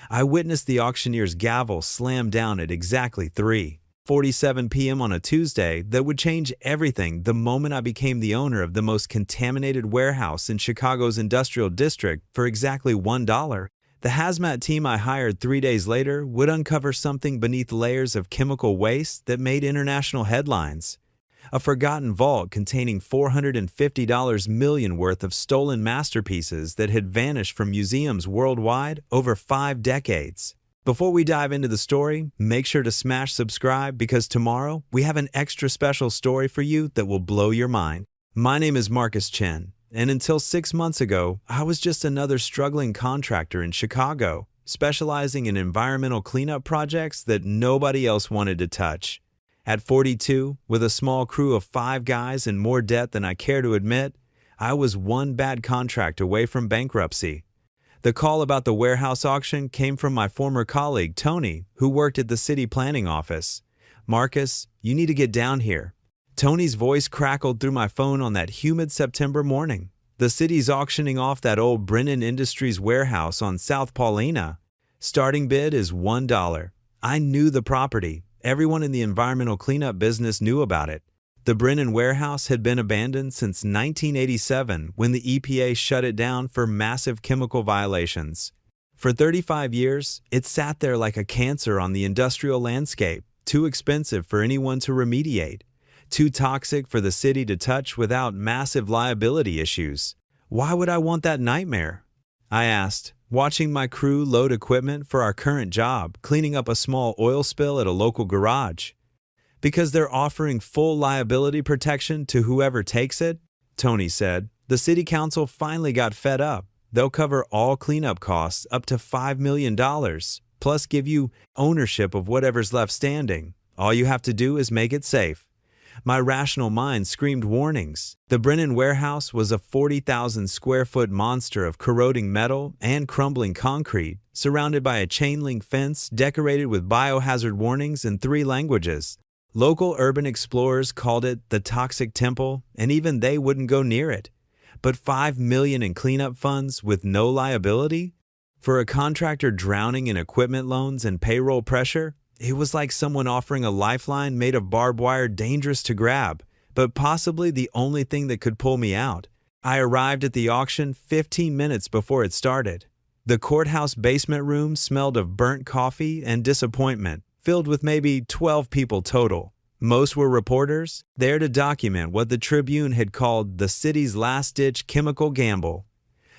I witnessed the auctioneer's gavel slam down at exactly 3:47 p.m. on a Tuesday that would change everything the moment I became the owner of the most contaminated warehouse in Chicago's industrial district for exactly $1. The hazmat team I hired 3 days later would uncover something beneath layers of chemical waste that made international headlines. A forgotten vault containing $450 million worth of stolen masterpieces that had vanished from museums worldwide over 5 decades. Before we dive into the story, make sure to smash subscribe because tomorrow we have an extra special story for you that will blow your mind. My name is Marcus Chen, and until 6 months ago, I was just another struggling contractor in Chicago, specializing in environmental cleanup projects that nobody else wanted to touch. At 42, with a small crew of 5 guys and more debt than I care to admit, I was one bad contract away from bankruptcy. The call about the warehouse auction came from my former colleague, Tony, who worked at the city planning office. "Marcus, you need to get down here." Tony's voice crackled through my phone on that humid September morning. "The city's auctioning off that old Brennan Industries warehouse on South Paulina. Starting bid is $1. I knew the property. Everyone in the environmental cleanup business knew about it. The Brennan warehouse had been abandoned since 1987 when the EPA shut it down for massive chemical violations. For 35 years, it sat there like a cancer on the industrial landscape, too expensive for anyone to remediate, too toxic for the city to touch without massive liability issues. Why would I want that nightmare? I asked, watching my crew load equipment for our current job, cleaning up a small oil spill at a local garage. "Because they're offering full liability protection to whoever takes it," Tony said. "The city council finally got fed up. They'll cover all cleanup costs up to $5 million, plus give you ownership of whatever's left standing. All you have to do is make it safe." My rational mind screamed warnings. The Brennan warehouse was a 40,000 square foot monster of corroding metal and crumbling concrete, surrounded by a chain link fence decorated with biohazard warnings in 3 languages. Local urban explorers called it the Toxic Temple, and even they wouldn't go near it. But $5 million in cleanup funds with no liability? For a contractor drowning in equipment loans and payroll pressure, it was like someone offering a lifeline made of barbed wire dangerous to grab, but possibly the only thing that could pull me out. I arrived at the auction 15 minutes before it started. The courthouse basement room smelled of burnt coffee and disappointment, filled with maybe 12 people total. Most were reporters, there to document what the Tribune had called the city's last-ditch chemical gamble.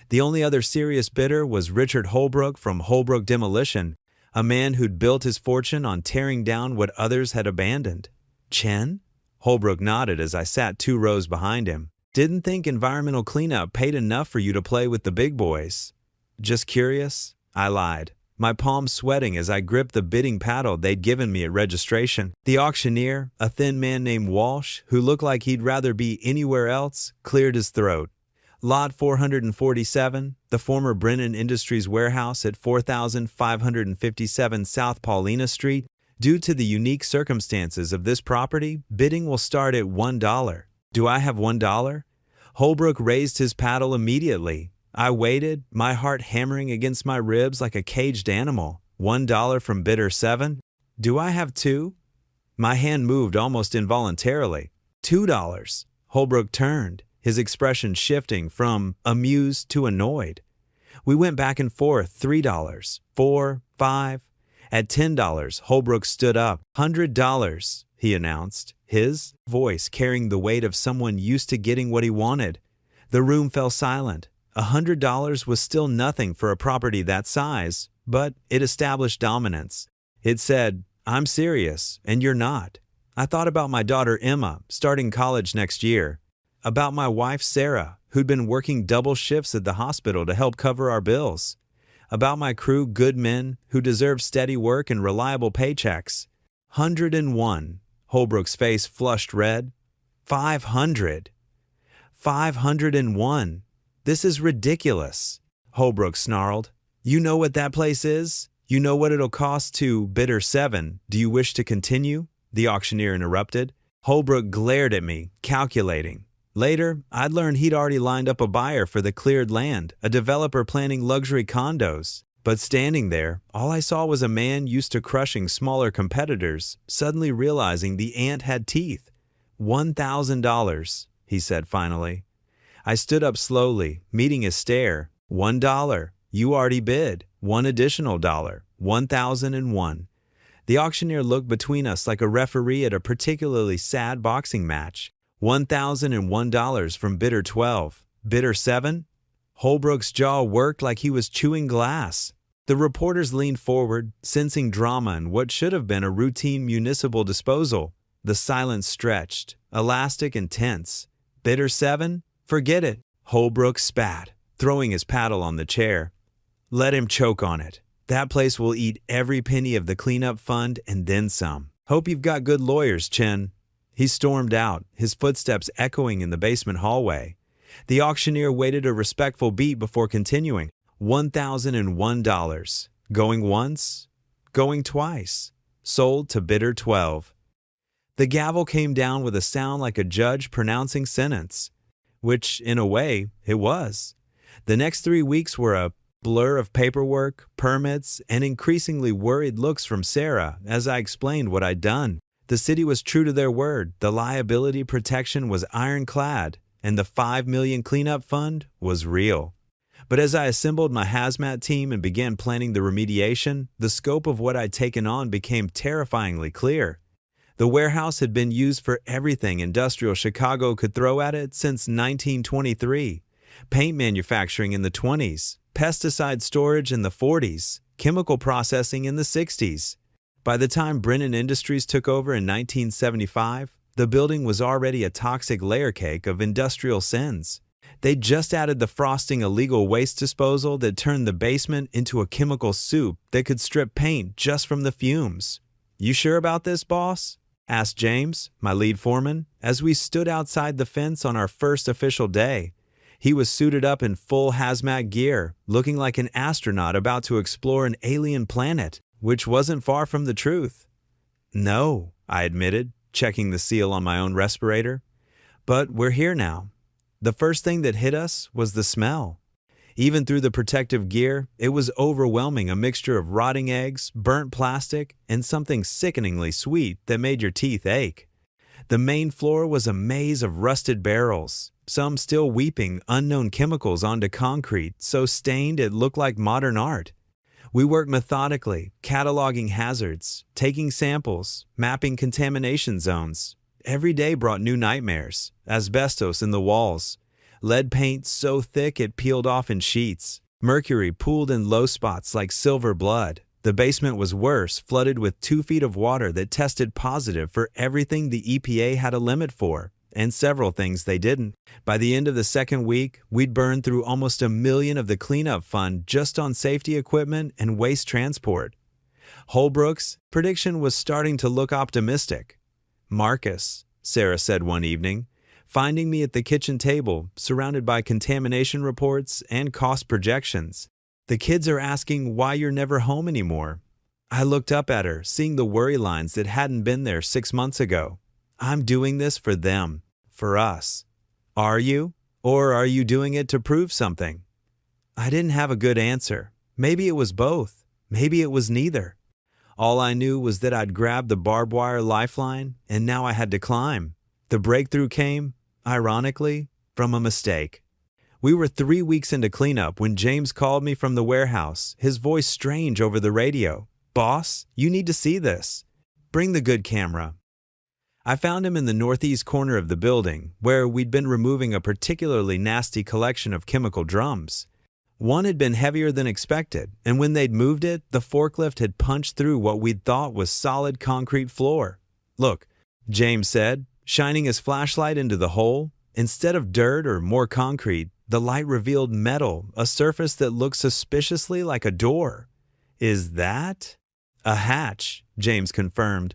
The only other serious bidder was Richard Holbrook from Holbrook Demolition, a man who'd built his fortune on tearing down what others had abandoned. "Chen?" Holbrook nodded as I sat 2 rows behind him. "Didn't think environmental cleanup paid enough for you to play with the big boys." "Just curious," I lied, my palms sweating as I gripped the bidding paddle they'd given me at registration. The auctioneer, a thin man named Walsh, who looked like he'd rather be anywhere else, cleared his throat. "Lot 447, the former Brennan Industries warehouse at 4557 South Paulina Street. Due to the unique circumstances of this property, bidding will start at $1. "Do I have $1? Holbrook raised his paddle immediately. I waited, my heart hammering against my ribs like a caged animal. $1 from bidder 7? "Do I have 2? My hand moved almost involuntarily. $2. Holbrook turned, his expression shifting from amused to annoyed. We went back and forth. $3, 4, 5. At $10, Holbrook stood up. $100, he announced, his voice carrying the weight of someone used to getting what he wanted. The room fell silent. $100 was still nothing for a property that size, but it established dominance. It said, "I'm serious, and you're not." I thought about my daughter Emma, starting college next year. About my wife Sarah, who'd been working double shifts at the hospital to help cover our bills. About my crew, good men, who deserve steady work and reliable paychecks. 101. Holbrook's face flushed red. 500. 501. This is ridiculous, Holbrook snarled. "You know what that place is? You know what it'll cost to bidder 7. Do you wish to continue?" The auctioneer interrupted. Holbrook glared at me, calculating. Later, I'd learned he'd already lined up a buyer for the cleared land, a developer planning luxury condos. But standing there, all I saw was a man used to crushing smaller competitors, suddenly realizing the ant had teeth. $1,000, he said finally. I stood up slowly, meeting his stare. $1. You already bid. $1 additional. 1,001. The auctioneer looked between us like a referee at a particularly sad boxing match. $1,001 from bidder 12. Bidder 7? Holbrook's jaw worked like he was chewing glass. The reporters leaned forward, sensing drama in what should have been a routine municipal disposal. The silence stretched, elastic and tense. Bidder 7? Forget it. Holbrook spat, throwing his paddle on the chair. Let him choke on it. That place will eat every penny of the cleanup fund and then some. Hope you've got good lawyers, Chin. He stormed out, his footsteps echoing in the basement hallway. The auctioneer waited a respectful beat before continuing. $1,001. Going once, going twice. Sold to bidder 12. The gavel came down with a sound like a judge pronouncing sentence, which, in a way, it was. The next 3 weeks were a blur of paperwork, permits, and increasingly worried looks from Sarah as I explained what I'd done. The city was true to their word, the liability protection was ironclad, and the $5 million cleanup fund was real. But as I assembled my hazmat team and began planning the remediation, the scope of what I'd taken on became terrifyingly clear. The warehouse had been used for everything industrial Chicago could throw at it since 1923. Paint manufacturing in the 20s, pesticide storage in the 40s, chemical processing in the 60s. By the time Brennan Industries took over in 1975, the building was already a toxic layer cake of industrial sins. They'd just added the frosting illegal waste disposal that turned the basement into a chemical soup that could strip paint just from the fumes. "You sure about this, boss?" asked James, my lead foreman, as we stood outside the fence on our first official day. He was suited up in full hazmat gear, looking like an astronaut about to explore an alien planet, which wasn't far from the truth. "No," I admitted, checking the seal on my own respirator. "But we're here now." The first thing that hit us was the smell. Even through the protective gear, it was overwhelming, a mixture of rotting eggs, burnt plastic, and something sickeningly sweet that made your teeth ache. The main floor was a maze of rusted barrels, some still weeping unknown chemicals onto concrete so stained it looked like modern art. We worked methodically, cataloging hazards, taking samples, mapping contamination zones. Every day brought new nightmares: asbestos in the walls, lead paint so thick it peeled off in sheets, mercury pooled in low spots like silver blood. The basement was worse, flooded with 2 feet of water that tested positive for everything the EPA had a limit for, and several things they didn't. By the end of the second week, we'd burned through almost $1 million of the cleanup fund just on safety equipment and waste transport. Holbrook's prediction was starting to look optimistic. "Marcus," Sarah said one evening, finding me at the kitchen table, surrounded by contamination reports and cost projections. "The kids are asking why you're never home anymore." I looked up at her, seeing the worry lines that hadn't been there 6 months ago. "I'm doing this for them, for us." "Are you? Or are you doing it to prove something?" I didn't have a good answer. Maybe it was both. Maybe it was neither. All I knew was that I'd grabbed the barbed wire lifeline, and now I had to climb. The breakthrough came, ironically, from a mistake. We were 3 weeks into cleanup when James called me from the warehouse, his voice strange over the radio. "Boss, you need to see this. Bring the good camera." I found him in the northeast corner of the building, where we'd been removing a particularly nasty collection of chemical drums. One had been heavier than expected, and when they'd moved it, the forklift had punched through what we'd thought was solid concrete floor. "Look," James said, shining his flashlight into the hole. Instead of dirt or more concrete, the light revealed metal, a surface that looked suspiciously like a door. "Is that?" "A hatch," James confirmed.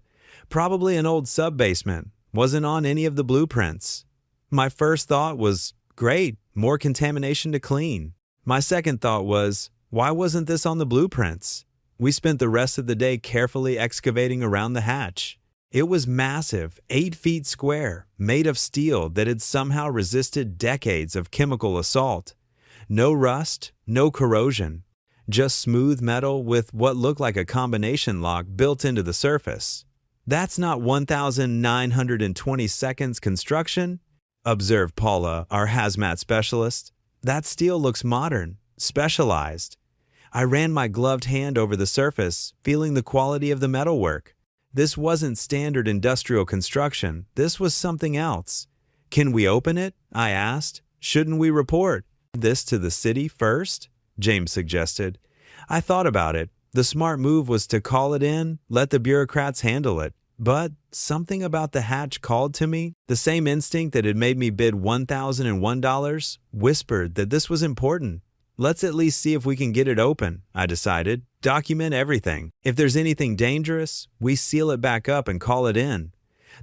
"Probably an old sub-basement. Wasn't on any of the blueprints." My first thought was, great, more contamination to clean. My second thought was, why wasn't this on the blueprints? We spent the rest of the day carefully excavating around the hatch. It was massive, 8 feet square, made of steel that had somehow resisted decades of chemical assault. No rust, no corrosion. Just smooth metal with what looked like a combination lock built into the surface. "That's not 1,920 seconds construction," observed Paula, our hazmat specialist. "That steel looks modern, specialized." I ran my gloved hand over the surface, feeling the quality of the metalwork. This wasn't standard industrial construction. This was something else. "Can we open it?" I asked. "Shouldn't we report this to the city first?" James suggested. I thought about it. The smart move was to call it in, let the bureaucrats handle it. But something about the hatch called to me. The same instinct that had made me bid $1,001 whispered that this was important. "Let's at least see if we can get it open," I decided. "Document everything. If there's anything dangerous, we seal it back up and call it in."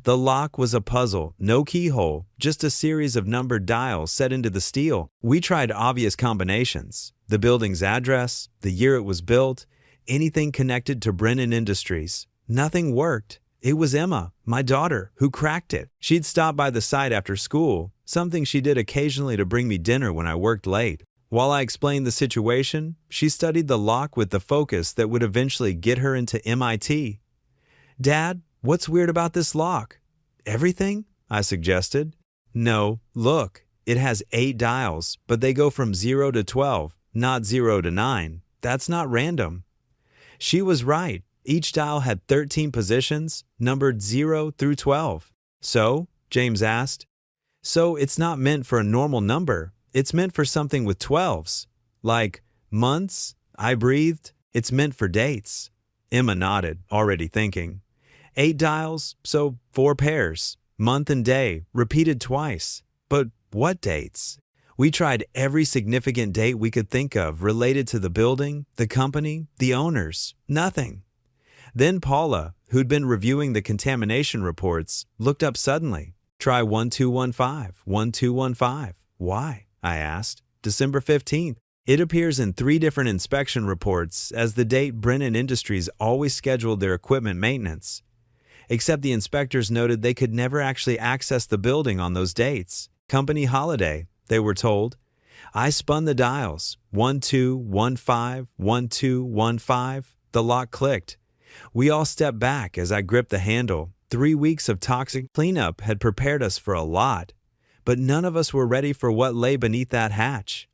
The lock was a puzzle, no keyhole, just a series of numbered dials set into the steel. We tried obvious combinations: the building's address, the year it was built, anything connected to Brennan Industries. Nothing worked. It was Emma, my daughter, who cracked it. She'd stop by the site after school, something she did occasionally to bring me dinner when I worked late. While I explained the situation, she studied the lock with the focus that would eventually get her into MIT. "Dad, what's weird about this lock?" "Everything?" I suggested. "No, look, it has 8 dials, but they go from 0 to 12, not 0 to 9. That's not random." She was right. Each dial had 13 positions, numbered 0 through 12. "So?" James asked. "So it's not meant for a normal number. It's meant for something with 12s. Like months?" I breathed. "It's meant for dates." Emma nodded, already thinking. 8 dials, so 4 pairs. Month and day, repeated twice. But what dates? We tried every significant date we could think of related to the building, the company, the owners. Nothing. Then Paula, who'd been reviewing the contamination reports, looked up suddenly. "Try 1215, 1215. "Why?" I asked. "December 15th. It appears in 3 different inspection reports as the date Brennan Industries always scheduled their equipment maintenance. Except the inspectors noted they could never actually access the building on those dates. Company holiday, they were told. I spun the dials. 1215, 1215. The lock clicked. We all stepped back as I gripped the handle. 3 weeks of toxic cleanup had prepared us for a lot, but none of us were ready for what lay beneath that hatch.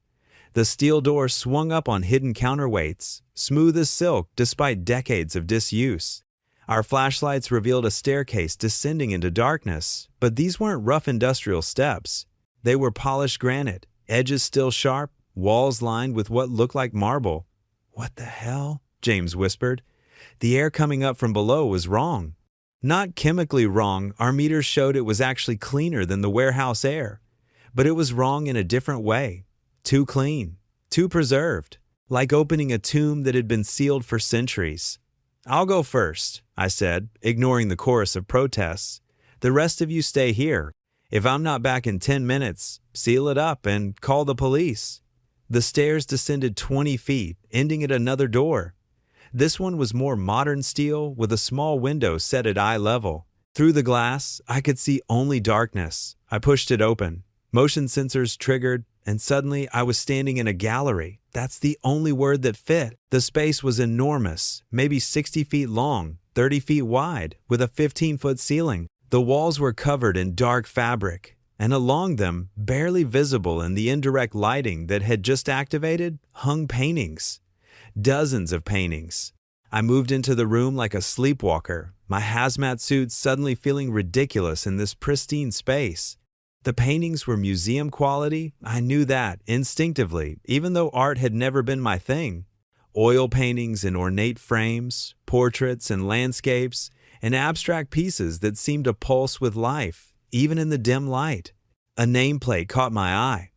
The steel door swung up on hidden counterweights, smooth as silk despite decades of disuse. Our flashlights revealed a staircase descending into darkness, but these weren't rough industrial steps. They were polished granite, edges still sharp, walls lined with what looked like marble. "What the hell?" James whispered. The air coming up from below was wrong. Not chemically wrong, our meters showed it was actually cleaner than the warehouse air. But it was wrong in a different way. Too clean, too preserved, like opening a tomb that had been sealed for centuries. "I'll go first," I said, ignoring the chorus of protests. "The rest of you stay here. If I'm not back in 10 minutes, seal it up and call the police." The stairs descended 20 feet, ending at another door. This one was more modern steel with a small window set at eye level. Through the glass, I could see only darkness. I pushed it open. Motion sensors triggered, and suddenly I was standing in a gallery. That's the only word that fit. The space was enormous, maybe 60 feet long, 30 feet wide, with a 15-foot ceiling. The walls were covered in dark fabric, and along them, barely visible in the indirect lighting that had just activated, hung paintings. Dozens of paintings. I moved into the room like a sleepwalker, my hazmat suit suddenly feeling ridiculous in this pristine space. The paintings were museum quality. I knew that instinctively, even though art had never been my thing. Oil paintings in ornate frames, portraits and landscapes, and abstract pieces that seemed to pulse with life, even in the dim light. A nameplate caught my eye.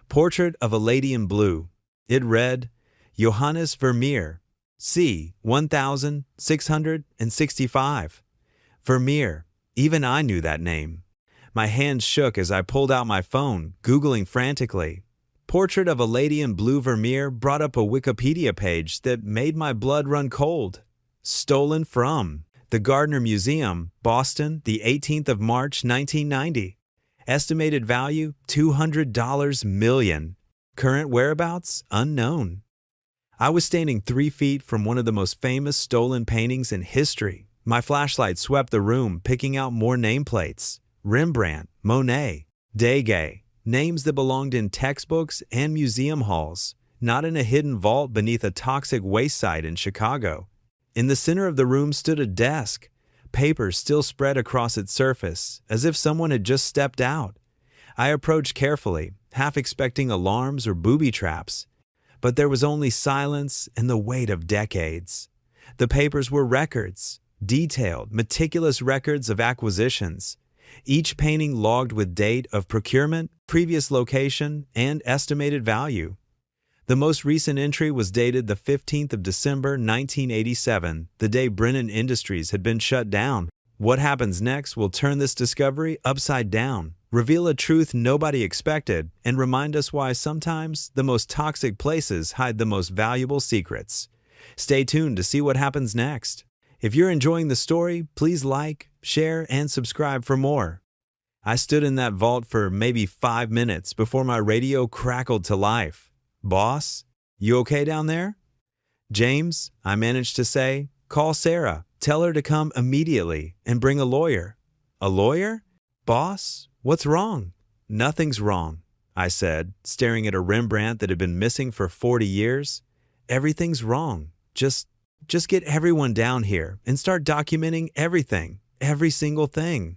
Portrait of a lady in blue. It read, Johannes Vermeer, c. 1665. Vermeer. Even I knew that name. My hands shook as I pulled out my phone, Googling frantically. Portrait of a lady in blue Vermeer brought up a Wikipedia page that made my blood run cold. Stolen from the Gardner Museum, Boston, the 18th of March, 1990. Estimated value, $200 million. Current whereabouts, unknown. I was standing 3 feet from one of the most famous stolen paintings in history. My flashlight swept the room, picking out more nameplates. Rembrandt, Monet, Degas, names that belonged in textbooks and museum halls, not in a hidden vault beneath a toxic waste site in Chicago. In the center of the room stood a desk, papers still spread across its surface, as if someone had just stepped out. I approached carefully, half expecting alarms or booby traps. But there was only silence and the weight of decades. The papers were records, detailed, meticulous records of acquisitions, each painting logged with date of procurement, previous location, and estimated value. The most recent entry was dated the 15th of December, 1987, the day Brennan Industries had been shut down. What happens next will turn this discovery upside down, reveal a truth nobody expected, and remind us why sometimes the most toxic places hide the most valuable secrets. Stay tuned to see what happens next. If you're enjoying the story, please like, share, and subscribe for more. I stood in that vault for maybe 5 minutes before my radio crackled to life. "Boss, you okay down there?" "James," I managed to say, "call Sarah. Tell her to come immediately and bring a lawyer." "A lawyer? Boss, what's wrong?" "Nothing's wrong," I said, staring at a Rembrandt that had been missing for 40 years. "Everything's wrong. Just get everyone down here and start documenting everything, every single thing."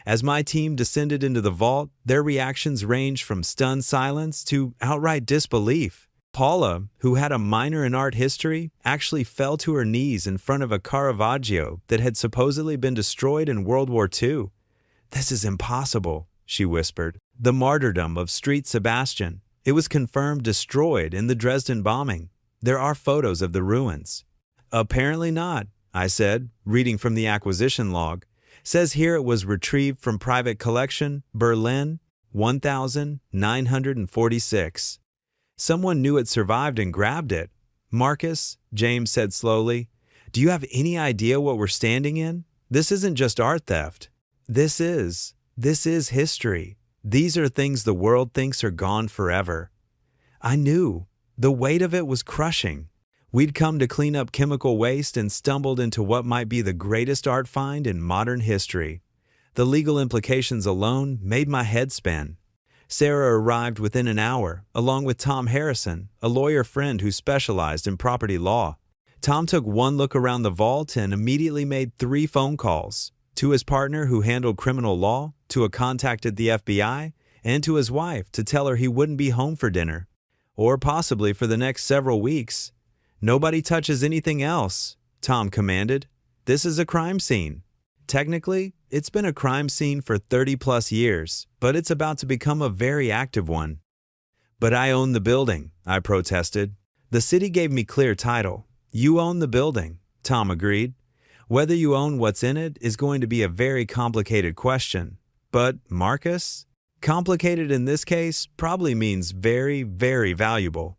As my team descended into the vault, their reactions ranged from stunned silence to outright disbelief. Paula, who had a minor in art history, actually fell to her knees in front of a Caravaggio that had supposedly been destroyed in World War II. "This is impossible," she whispered. "The martyrdom of Street Sebastian. It was confirmed destroyed in the Dresden bombing. There are photos of the ruins." "Apparently not," I said, reading from the acquisition log. "Says here it was retrieved from private collection, Berlin, 1946. Someone knew it survived and grabbed it." "Marcus," James said slowly, "do you have any idea what we're standing in? This isn't just art theft. This is history. These are things the world thinks are gone forever." I knew. The weight of it was crushing. We'd come to clean up chemical waste and stumbled into what might be the greatest art find in modern history. The legal implications alone made my head spin. Sarah arrived within an hour, along with Tom Harrison, a lawyer friend who specialized in property law. Tom took one look around the vault and immediately made 3 phone calls. To his partner who handled criminal law, to a contact at the FBI, and to his wife to tell her he wouldn't be home for dinner, or possibly for the next several weeks. "Nobody touches anything else," Tom commanded. "This is a crime scene. Technically, it's been a crime scene for 30-plus years, but it's about to become a very active one." "But I own the building," I protested. "The city gave me clear title." "You own the building," Tom agreed. "Whether you own what's in it is going to be a very complicated question. But, Marcus, complicated in this case probably means very, very valuable."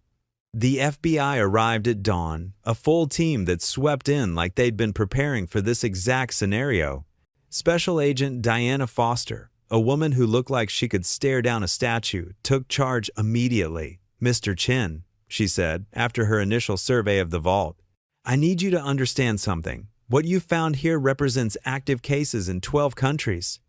The FBI arrived at dawn, a full team that swept in like they'd been preparing for this exact scenario. Special Agent Diana Foster, a woman who looked like she could stare down a statue, took charge immediately. "Mr. Chin," she said, after her initial survey of the vault, "I need you to understand something. What you found here represents active cases in 12 countries.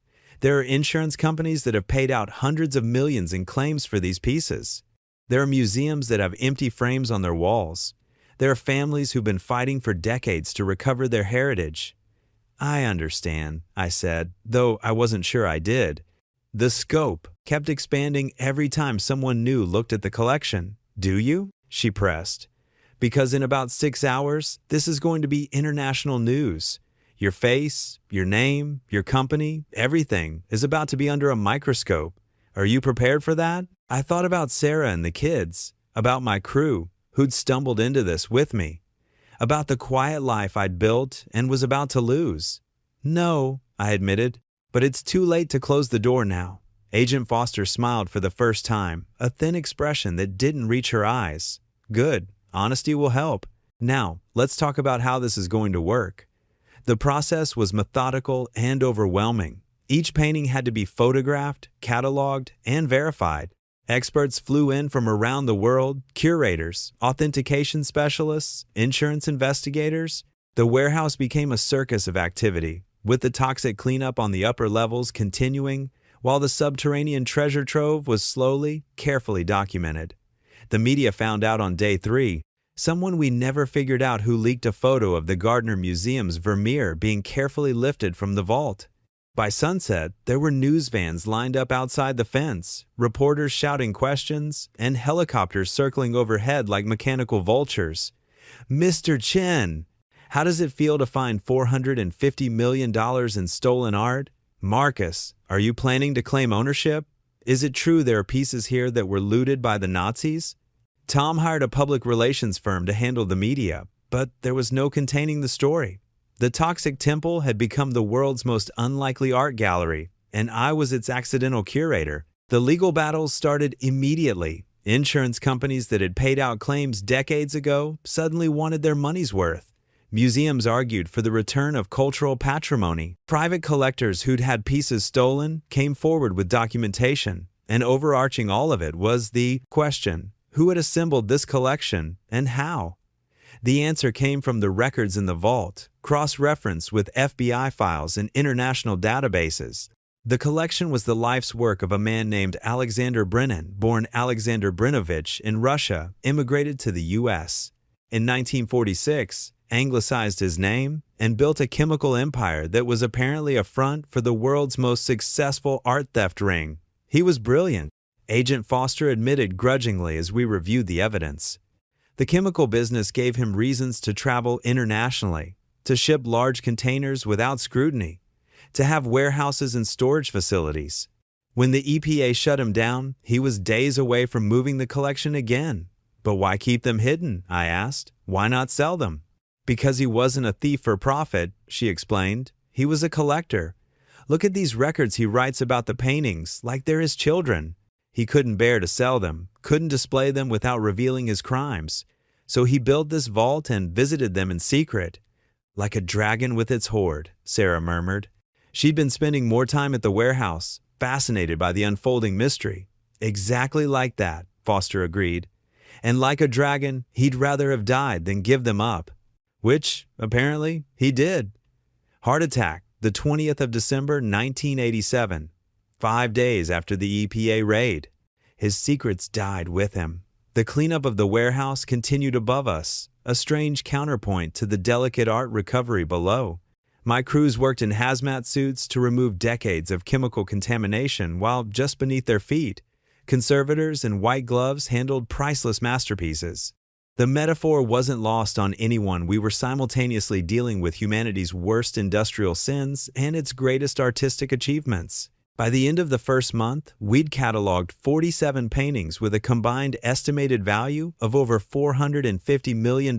There are insurance companies that have paid out hundreds of millions in claims for these pieces. There are museums that have empty frames on their walls. There are families who've been fighting for decades to recover their heritage." "I understand," I said, though I wasn't sure I did. The scope kept expanding every time someone new looked at the collection. "Do you?" she pressed. "Because in about 6 hours, this is going to be international news. Your face, your name, your company, everything is about to be under a microscope. Are you prepared for that?" I thought about Sarah and the kids, about my crew who'd stumbled into this with me, about the quiet life I'd built and was about to lose. "No," I admitted, "but it's too late to close the door now." Agent Foster smiled for the first time, a thin expression that didn't reach her eyes. "Good. Honesty will help. Now, let's talk about how this is going to work." The process was methodical and overwhelming. Each painting had to be photographed, cataloged, and verified. Experts flew in from around the world, curators, authentication specialists, insurance investigators. The warehouse became a circus of activity, with the toxic cleanup on the upper levels continuing, while the subterranean treasure trove was slowly, carefully documented. The media found out on day 3, someone we never figured out who leaked a photo of the Gardner Museum's Vermeer being carefully lifted from the vault. By sunset, there were news vans lined up outside the fence, reporters shouting questions, and helicopters circling overhead like mechanical vultures. "Mr. Chen, how does it feel to find $450 million in stolen art? Marcus, are you planning to claim ownership? Is it true there are pieces here that were looted by the Nazis?" Tom hired a public relations firm to handle the media, but there was no containing the story. The Toxic Temple had become the world's most unlikely art gallery, and I was its accidental curator. The legal battles started immediately. Insurance companies that had paid out claims decades ago suddenly wanted their money's worth. Museums argued for the return of cultural patrimony. Private collectors who'd had pieces stolen came forward with documentation, and overarching all of it was the question: who had assembled this collection and how? The answer came from the records in the vault, cross-referenced with FBI files and international databases. The collection was the life's work of a man named Alexander Brennan, born Alexander Brinovich in Russia, immigrated to the U.S. In 1946, anglicized his name, and built a chemical empire that was apparently a front for the world's most successful art theft ring. He was brilliant, Agent Foster admitted grudgingly as we reviewed the evidence. The chemical business gave him reasons to travel internationally, to ship large containers without scrutiny, to have warehouses and storage facilities. When the EPA shut him down, he was days away from moving the collection again. But why keep them hidden? I asked. Why not sell them? Because he wasn't a thief for profit, she explained. He was a collector. Look at these records he writes about the paintings, like they're his children. He couldn't bear to sell them, couldn't display them without revealing his crimes. So he built this vault and visited them in secret. Like a dragon with its hoard, Sarah murmured. She'd been spending more time at the warehouse, fascinated by the unfolding mystery. Exactly like that, Foster agreed. And like a dragon, he'd rather have died than give them up. Which, apparently, he did. Heart attack, the 20th of December, 1987. 5 days after the EPA raid. His secrets died with him. The cleanup of the warehouse continued above us, a strange counterpoint to the delicate art recovery below. My crews worked in hazmat suits to remove decades of chemical contamination while just beneath their feet, conservators in white gloves handled priceless masterpieces. The metaphor wasn't lost on anyone. We were simultaneously dealing with humanity's worst industrial sins and its greatest artistic achievements. By the end of the first month, we'd cataloged 47 paintings with a combined estimated value of over $450 million.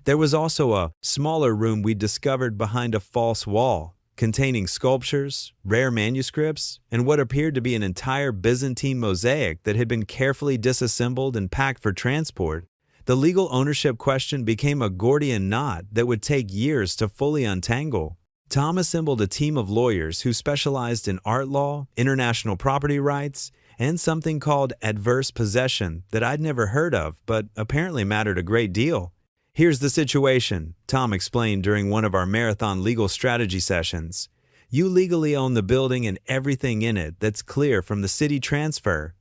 There was also a smaller room we discovered behind a false wall, containing sculptures, rare manuscripts, and what appeared to be an entire Byzantine mosaic that had been carefully disassembled and packed for transport. The legal ownership question became a Gordian knot that would take years to fully untangle. Tom assembled a team of lawyers who specialized in art law, international property rights, and something called adverse possession that I'd never heard of, but apparently mattered a great deal. Here's the situation, Tom explained during one of our marathon legal strategy sessions. You legally own the building and everything in it that's clear from the city transfer.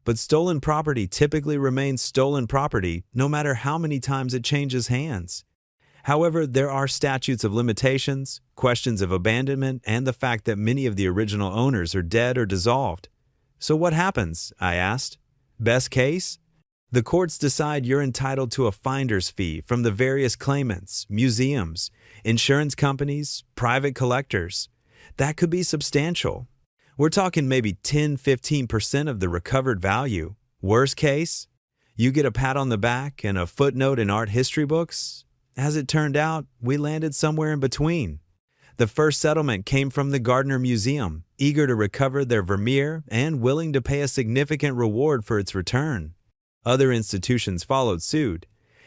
But stolen property typically remains stolen property no matter how many times it changes hands. However, there are statutes of limitations, questions of abandonment, and the fact that many of the original owners are dead or dissolved. So what happens? I asked. Best case? The courts decide you're entitled to a finder's fee from the various claimants, museums, insurance companies, private collectors. That could be substantial. We're talking maybe 10–15% of the recovered value. Worst case? You get a pat on the back and a footnote in art history books. As it turned out, we landed somewhere in between. The first settlement came from the Gardner Museum, eager to recover their Vermeer and willing to pay a significant reward for its return. Other institutions followed suit,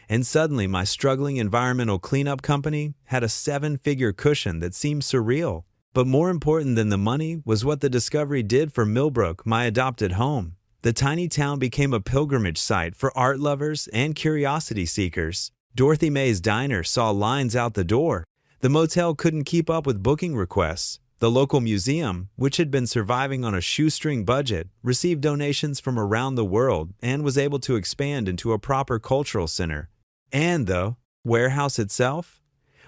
and suddenly my struggling environmental cleanup company had a 7-figure cushion that seemed surreal. But more important than the money was what the discovery did for Millbrook, my adopted home. The tiny town became a pilgrimage site for art lovers and curiosity seekers. Dorothy May's Diner saw lines out the door. The motel couldn't keep up with booking requests. The local museum, which had been surviving on a shoestring budget, received donations from around the world and was able to expand into a proper cultural center. And the warehouse itself?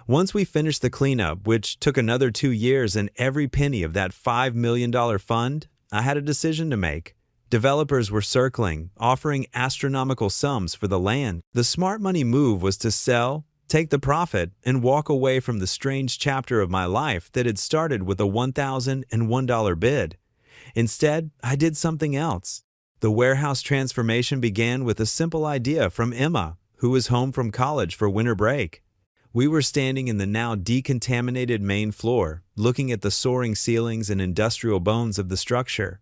Once we finished the cleanup, which took another 2 years and every penny of that $5 million fund, I had a decision to make. Developers were circling, offering astronomical sums for the land. The smart money move was to sell, take the profit, and walk away from the strange chapter of my life that had started with a $1,001 bid. Instead, I did something else. The warehouse transformation began with a simple idea from Emma, who was home from college for winter break. We were standing in the now decontaminated main floor, looking at the soaring ceilings and industrial bones of the structure.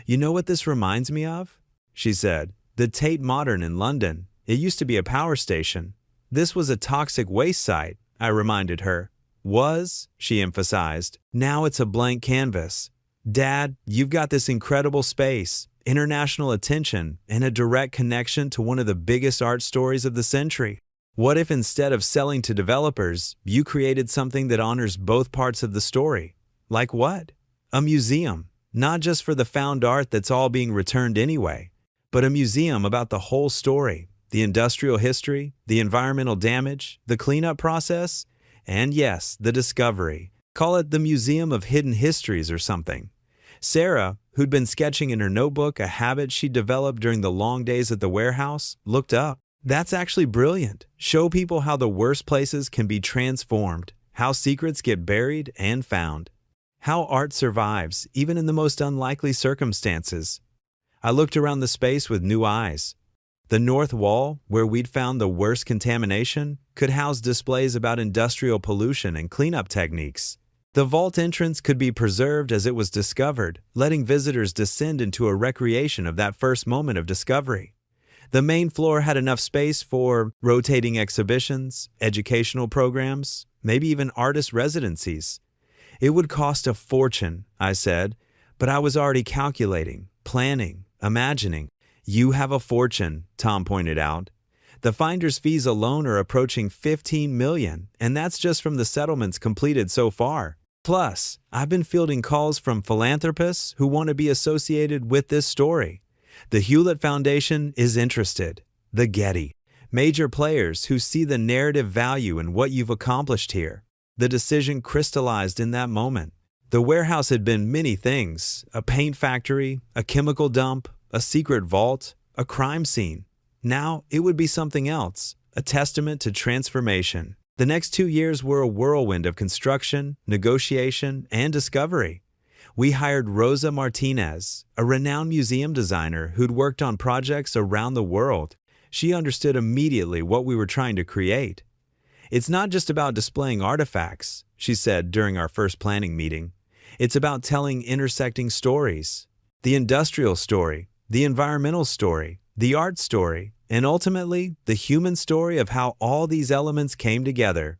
"You know what this reminds me of?" she said. "The Tate Modern in London. It used to be a power station." "This was a toxic waste site," I reminded her. "Was," she emphasized. "Now it's a blank canvas. Dad, you've got this incredible space, international attention, and a direct connection to one of the biggest art stories of the century. What if instead of selling to developers, you created something that honors both parts of the story? Like what? A museum, not just for the found art that's all being returned anyway, but a museum about the whole story, the industrial history, the environmental damage, the cleanup process, and yes, the discovery. Call it the Museum of Hidden Histories or something." Sarah, who'd been sketching in her notebook a habit she developed during the long days at the warehouse, looked up. "That's actually brilliant. Show people how the worst places can be transformed, how secrets get buried and found, how art survives even in the most unlikely circumstances." I looked around the space with new eyes. The north wall, where we'd found the worst contamination, could house displays about industrial pollution and cleanup techniques. The vault entrance could be preserved as it was discovered, letting visitors descend into a recreation of that first moment of discovery. The main floor had enough space for rotating exhibitions, educational programs, maybe even artist residencies. "It would cost a fortune," I said, but I was already calculating, planning, imagining. "You have a fortune," Tom pointed out. "The finder's fees alone are approaching $15 million, and that's just from the settlements completed so far. Plus, I've been fielding calls from philanthropists who want to be associated with this story. The Hewlett Foundation is interested. The Getty. Major players who see the narrative value in what you've accomplished here." The decision crystallized in that moment. The warehouse had been many things: a paint factory, a chemical dump, a secret vault, a crime scene. Now it would be something else, a testament to transformation. The next 2 years were a whirlwind of construction, negotiation, and discovery. We hired Rosa Martinez, a renowned museum designer who'd worked on projects around the world. She understood immediately what we were trying to create. "It's not just about displaying artifacts," she said during our first planning meeting. "It's about telling intersecting stories. The industrial story, the environmental story, the art story, and ultimately the human story of how all these elements came together."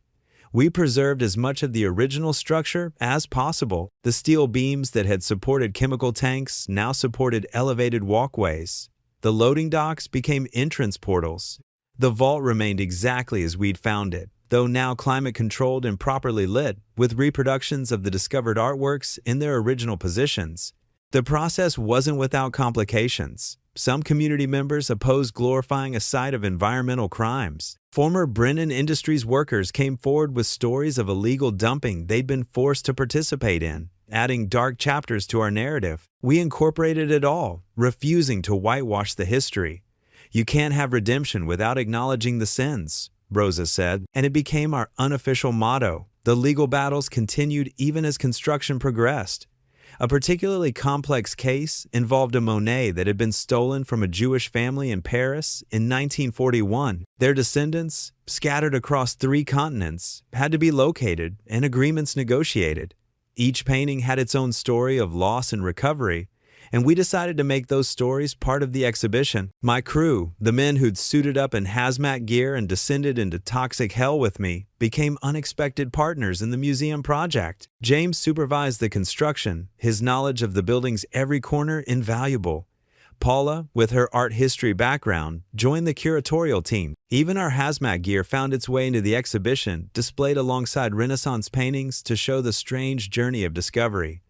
We preserved as much of the original structure as possible. The steel beams that had supported chemical tanks now supported elevated walkways. The loading docks became entrance portals. The vault remained exactly as we'd found it, though now climate-controlled and properly lit, with reproductions of the discovered artworks in their original positions. The process wasn't without complications. Some community members opposed glorifying a site of environmental crimes. Former Brennan Industries workers came forward with stories of illegal dumping they'd been forced to participate in, adding dark chapters to our narrative. We incorporated it all, refusing to whitewash the history. "You can't have redemption without acknowledging the sins," Rosa said, and it became our unofficial motto. The legal battles continued even as construction progressed. A particularly complex case involved a Monet that had been stolen from a Jewish family in Paris in 1941. Their descendants, scattered across 3 continents, had to be located and agreements negotiated. Each painting had its own story of loss and recovery, and we decided to make those stories part of the exhibition. My crew, the men who'd suited up in hazmat gear and descended into toxic hell with me, became unexpected partners in the museum project. James supervised the construction, his knowledge of the building's every corner invaluable. Paula, with her art history background, joined the curatorial team. Even our Hazmat gear found its way into the exhibition, displayed alongside Renaissance paintings to show the strange journey of discovery.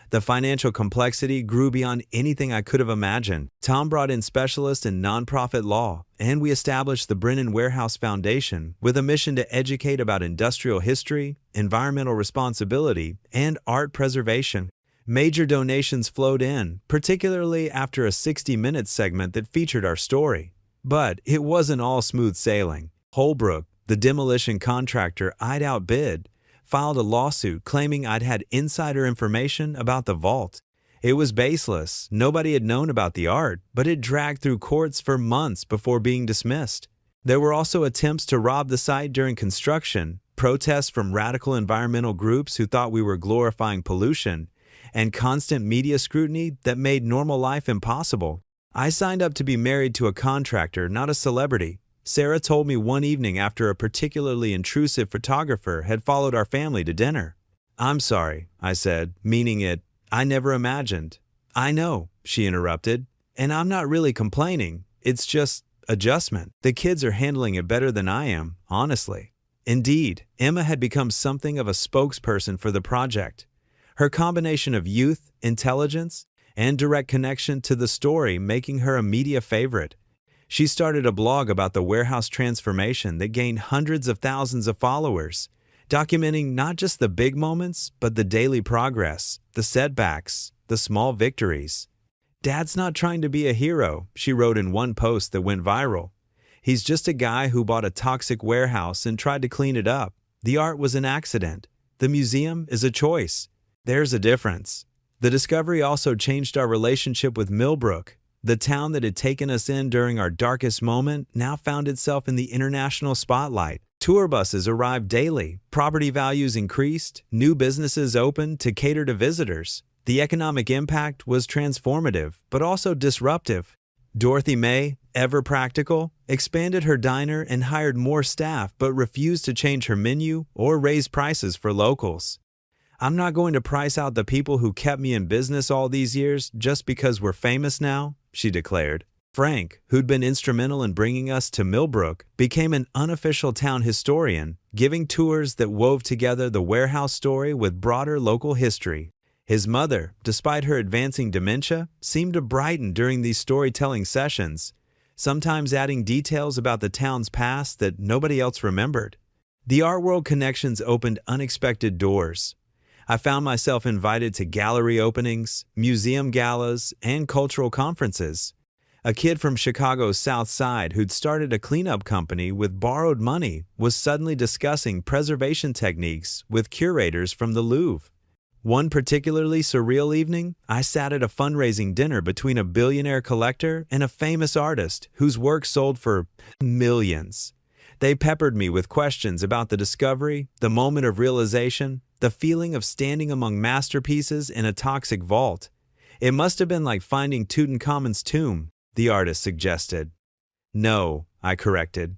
The financial complexity grew beyond anything I could have imagined. Tom brought in specialists in nonprofit law, and we established the Brennan Warehouse Foundation with a mission to educate about industrial history, environmental responsibility, and art preservation. Major donations flowed in, particularly after a 60-minute segment that featured our story. But it wasn't all smooth sailing. Holbrook, the demolition contractor I'd outbid, filed a lawsuit claiming I'd had insider information about the vault. It was baseless. Nobody had known about the art, but it dragged through courts for months before being dismissed. There were also attempts to rob the site during construction, protests from radical environmental groups who thought we were glorifying pollution, and constant media scrutiny that made normal life impossible. I signed up to be married to a contractor, not a celebrity. Sarah told me one evening after a particularly intrusive photographer had followed our family to dinner. "I'm sorry," I said, meaning it. "I never imagined." "I know," she interrupted, "and I'm not really complaining. It's just adjustment. The kids are handling it better than I am, honestly." Indeed, Emma had become something of a spokesperson for the project. Her combination of youth, intelligence, and direct connection to the story making her a media favorite. She started a blog about the warehouse transformation that gained hundreds of thousands of followers, documenting not just the big moments, but the daily progress, the setbacks, the small victories. "Dad's not trying to be a hero," she wrote in one post that went viral. "He's just a guy who bought a toxic warehouse and tried to clean it up. The art was an accident. The museum is a choice." There's a difference. The discovery also changed our relationship with Millbrook. The town that had taken us in during our darkest moment now found itself in the international spotlight. Tour buses arrived daily, property values increased, new businesses opened to cater to visitors. The economic impact was transformative, but also disruptive. Dorothy May, ever practical, expanded her diner and hired more staff but refused to change her menu or raise prices for locals. "I'm not going to price out the people who kept me in business all these years just because we're famous now," she declared. Frank, who'd been instrumental in bringing us to Millbrook, became an unofficial town historian, giving tours that wove together the warehouse story with broader local history. His mother, despite her advancing dementia, seemed to brighten during these storytelling sessions, sometimes adding details about the town's past that nobody else remembered. The art world connections opened unexpected doors. I found myself invited to gallery openings, museum galas, and cultural conferences. A kid from Chicago's South Side who'd started a cleanup company with borrowed money was suddenly discussing preservation techniques with curators from the Louvre. One particularly surreal evening, I sat at a fundraising dinner between a billionaire collector and a famous artist whose work sold for millions. They peppered me with questions about the discovery, the moment of realization, the feeling of standing among masterpieces in a toxic vault. "It must have been like finding Tutankhamun's tomb," the artist suggested. "No," I corrected.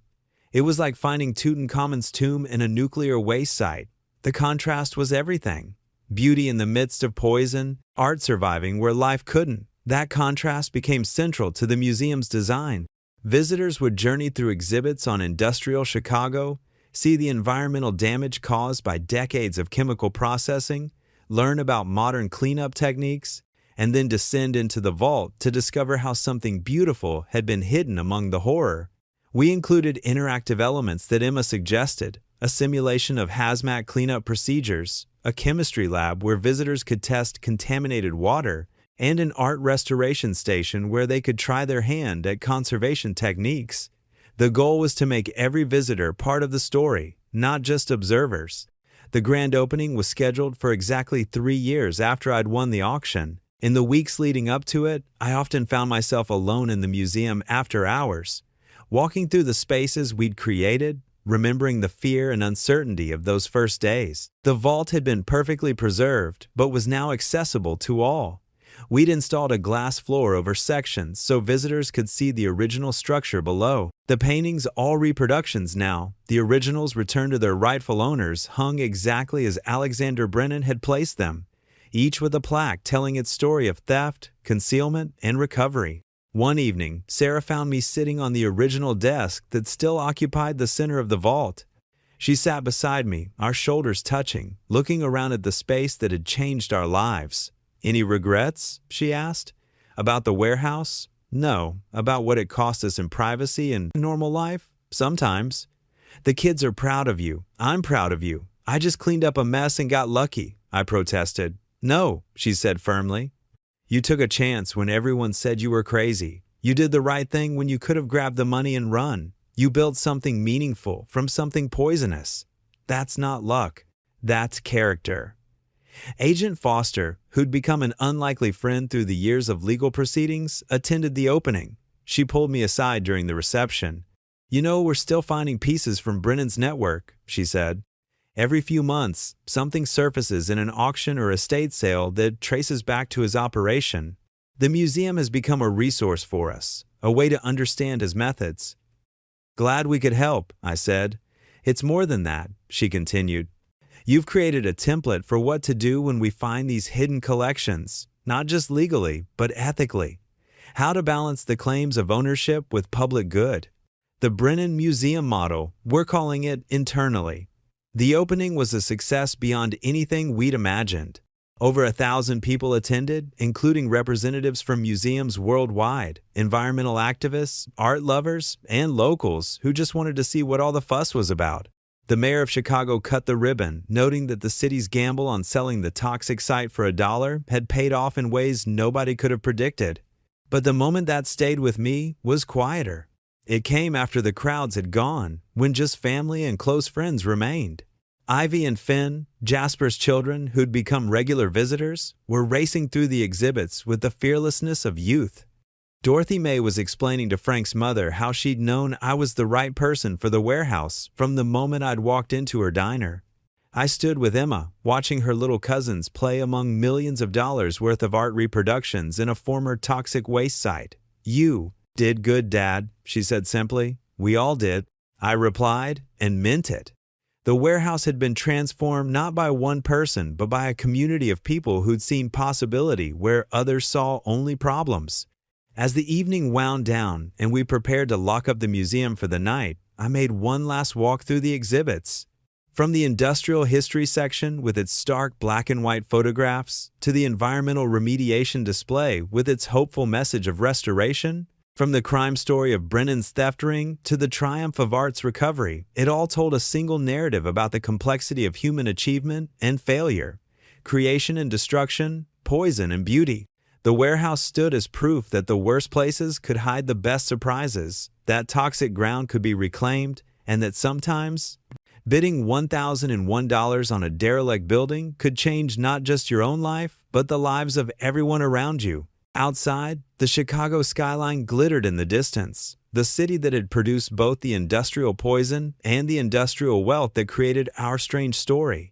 "It was like finding Tutankhamun's tomb in a nuclear waste site. The contrast was everything. Beauty in the midst of poison, art surviving where life couldn't. That contrast became central to the museum's design." Visitors would journey through exhibits on industrial Chicago, see the environmental damage caused by decades of chemical processing, learn about modern cleanup techniques, and then descend into the vault to discover how something beautiful had been hidden among the horror. We included interactive elements that Emma suggested, a simulation of hazmat cleanup procedures, a chemistry lab where visitors could test contaminated water, and an art restoration station where they could try their hand at conservation techniques. The goal was to make every visitor part of the story, not just observers. The grand opening was scheduled for exactly 3 years after I'd won the auction. In the weeks leading up to it, I often found myself alone in the museum after hours, walking through the spaces we'd created, remembering the fear and uncertainty of those first days. The vault had been perfectly preserved, but was now accessible to all. We'd installed a glass floor over sections so visitors could see the original structure below. The paintings, all reproductions now, the originals returned to their rightful owners, hung exactly as Alexander Brennan had placed them, each with a plaque telling its story of theft, concealment, and recovery. One evening, Sarah found me sitting on the original desk that still occupied the center of the vault. She sat beside me, our shoulders touching, looking around at the space that had changed our lives. "Any regrets?" she asked. "About the warehouse?" "No." "About what it cost us in privacy and normal life?" "Sometimes." "The kids are proud of you. I'm proud of you. I just cleaned up a mess and got lucky," I protested. "No," she said firmly. "You took a chance when everyone said you were crazy. You did the right thing when you could have grabbed the money and run. You built something meaningful from something poisonous. That's not luck. That's character." Agent Foster, who'd become an unlikely friend through the years of legal proceedings, attended the opening. She pulled me aside during the reception. "You know, we're still finding pieces from Brennan's network," she said. "Every few months, something surfaces in an auction or estate sale that traces back to his operation. The museum has become a resource for us, a way to understand his methods." "Glad we could help," I said. "It's more than that," she continued. "You've created a template for what to do when we find these hidden collections, not just legally, but ethically. How to balance the claims of ownership with public good. The Brennan Museum model, we're calling it internally." The opening was a success beyond anything we'd imagined. Over 1,000 people attended, including representatives from museums worldwide, environmental activists, art lovers, and locals who just wanted to see what all the fuss was about. The mayor of Chicago cut the ribbon, noting that the city's gamble on selling the toxic site for $1 had paid off in ways nobody could have predicted. But the moment that stayed with me was quieter. It came after the crowds had gone, when just family and close friends remained. Ivy and Finn, Jasper's children who'd become regular visitors, were racing through the exhibits with the fearlessness of youth. Dorothy May was explaining to Frank's mother how she'd known I was the right person for the warehouse from the moment I'd walked into her diner. I stood with Emma, watching her little cousins play among millions of dollars worth of art reproductions in a former toxic waste site. "You did good, Dad," she said simply. "We all did," I replied, and meant it. The warehouse had been transformed not by one person, but by a community of people who'd seen possibility where others saw only problems. As the evening wound down and we prepared to lock up the museum for the night, I made one last walk through the exhibits. From the industrial history section with its stark black and white photographs to the environmental remediation display with its hopeful message of restoration, from the crime story of Brennan's theft ring to the triumph of art's recovery, it all told a single narrative about the complexity of human achievement and failure, creation and destruction, poison and beauty. The warehouse stood as proof that the worst places could hide the best surprises, that toxic ground could be reclaimed, and that sometimes bidding $1,001 on a derelict building could change not just your own life, but the lives of everyone around you. Outside, the Chicago skyline glittered in the distance, the city that had produced both the industrial poison and the industrial wealth that created our strange story.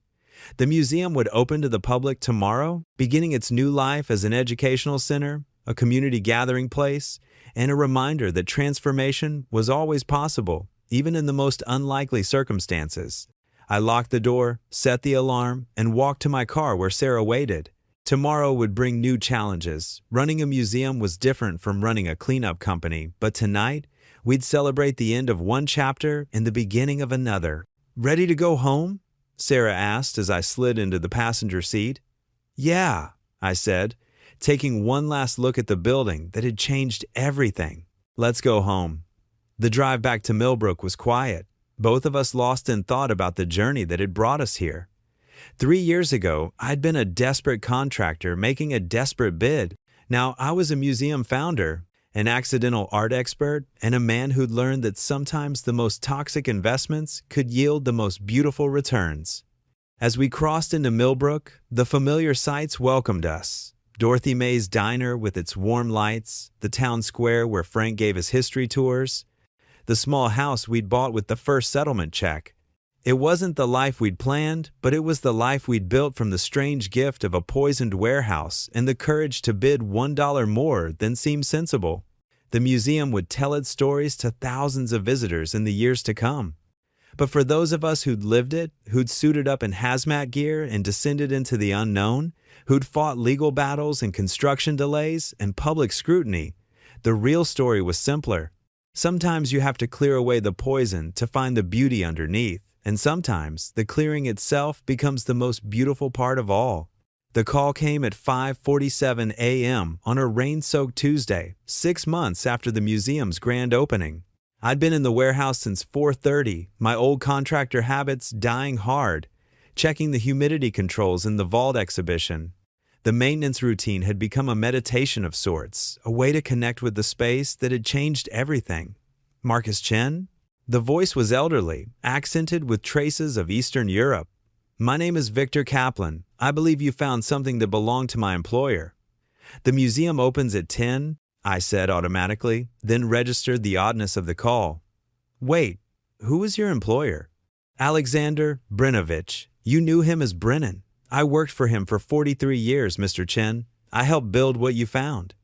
The museum would open to the public tomorrow, beginning its new life as an educational center, a community gathering place, and a reminder that transformation was always possible, even in the most unlikely circumstances. I locked the door, set the alarm, and walked to my car where Sarah waited. Tomorrow would bring new challenges. Running a museum was different from running a cleanup company, but tonight, we'd celebrate the end of one chapter and the beginning of another. "Ready to go home?" Sarah asked as I slid into the passenger seat. "Yeah," I said, taking one last look at the building that had changed everything. "Let's go home." The drive back to Millbrook was quiet, both of us lost in thought about the journey that had brought us here. 3 years ago, I'd been a desperate contractor making a desperate bid. Now I was a museum founder, an accidental art expert, and a man who'd learned that sometimes the most toxic investments could yield the most beautiful returns. As we crossed into Millbrook, the familiar sights welcomed us. Dorothy May's diner with its warm lights, the town square where Frank gave us history tours, the small house we'd bought with the first settlement check. It wasn't the life we'd planned, but it was the life we'd built from the strange gift of a poisoned warehouse and the courage to bid $1 more than seemed sensible. The museum would tell its stories to thousands of visitors in the years to come. But for those of us who'd lived it, who'd suited up in hazmat gear and descended into the unknown, who'd fought legal battles and construction delays and public scrutiny, The real story was simpler. Sometimes you have to clear away the poison to find the beauty underneath, and sometimes the clearing itself becomes the most beautiful part of all. The call came at 5:47 a.m. on a rain-soaked Tuesday, 6 months after the museum's grand opening. I'd been in the warehouse since 4:30, my old contractor habits dying hard, checking the humidity controls in the vault exhibition. The maintenance routine had become a meditation of sorts, a way to connect with the space that had changed everything. Marcus Chen? The voice was elderly, accented with traces of Eastern Europe. My name is Victor Kaplan. I believe you found something that belonged to my employer. The museum opens at 10, I said automatically, then registered the oddness of the call. Wait, who is your employer? Alexander Brinovich. You knew him as Brennan. I worked for him for 43 years, Mr. Chen. I helped build what you found.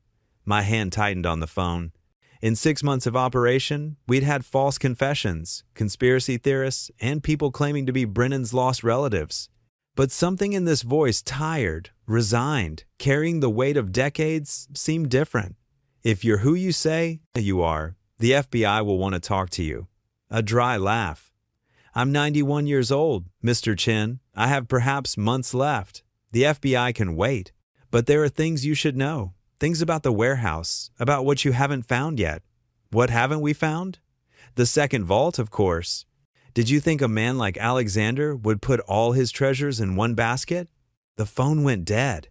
My hand tightened on the phone. In 6 months of operation, we'd had false confessions, conspiracy theorists, and people claiming to be Brennan's lost relatives. But something in this voice, tired, resigned, carrying the weight of decades, seemed different. If you're who you say you are, the FBI will want to talk to you. A dry laugh. I'm 91 years old, Mr. Chen. I have perhaps months left. The FBI can wait. But there are things you should know. Things about the warehouse, about what you haven't found yet. What haven't we found? The second vault, of course. Did you think a man like Alexander would put all his treasures in one basket? The phone went dead.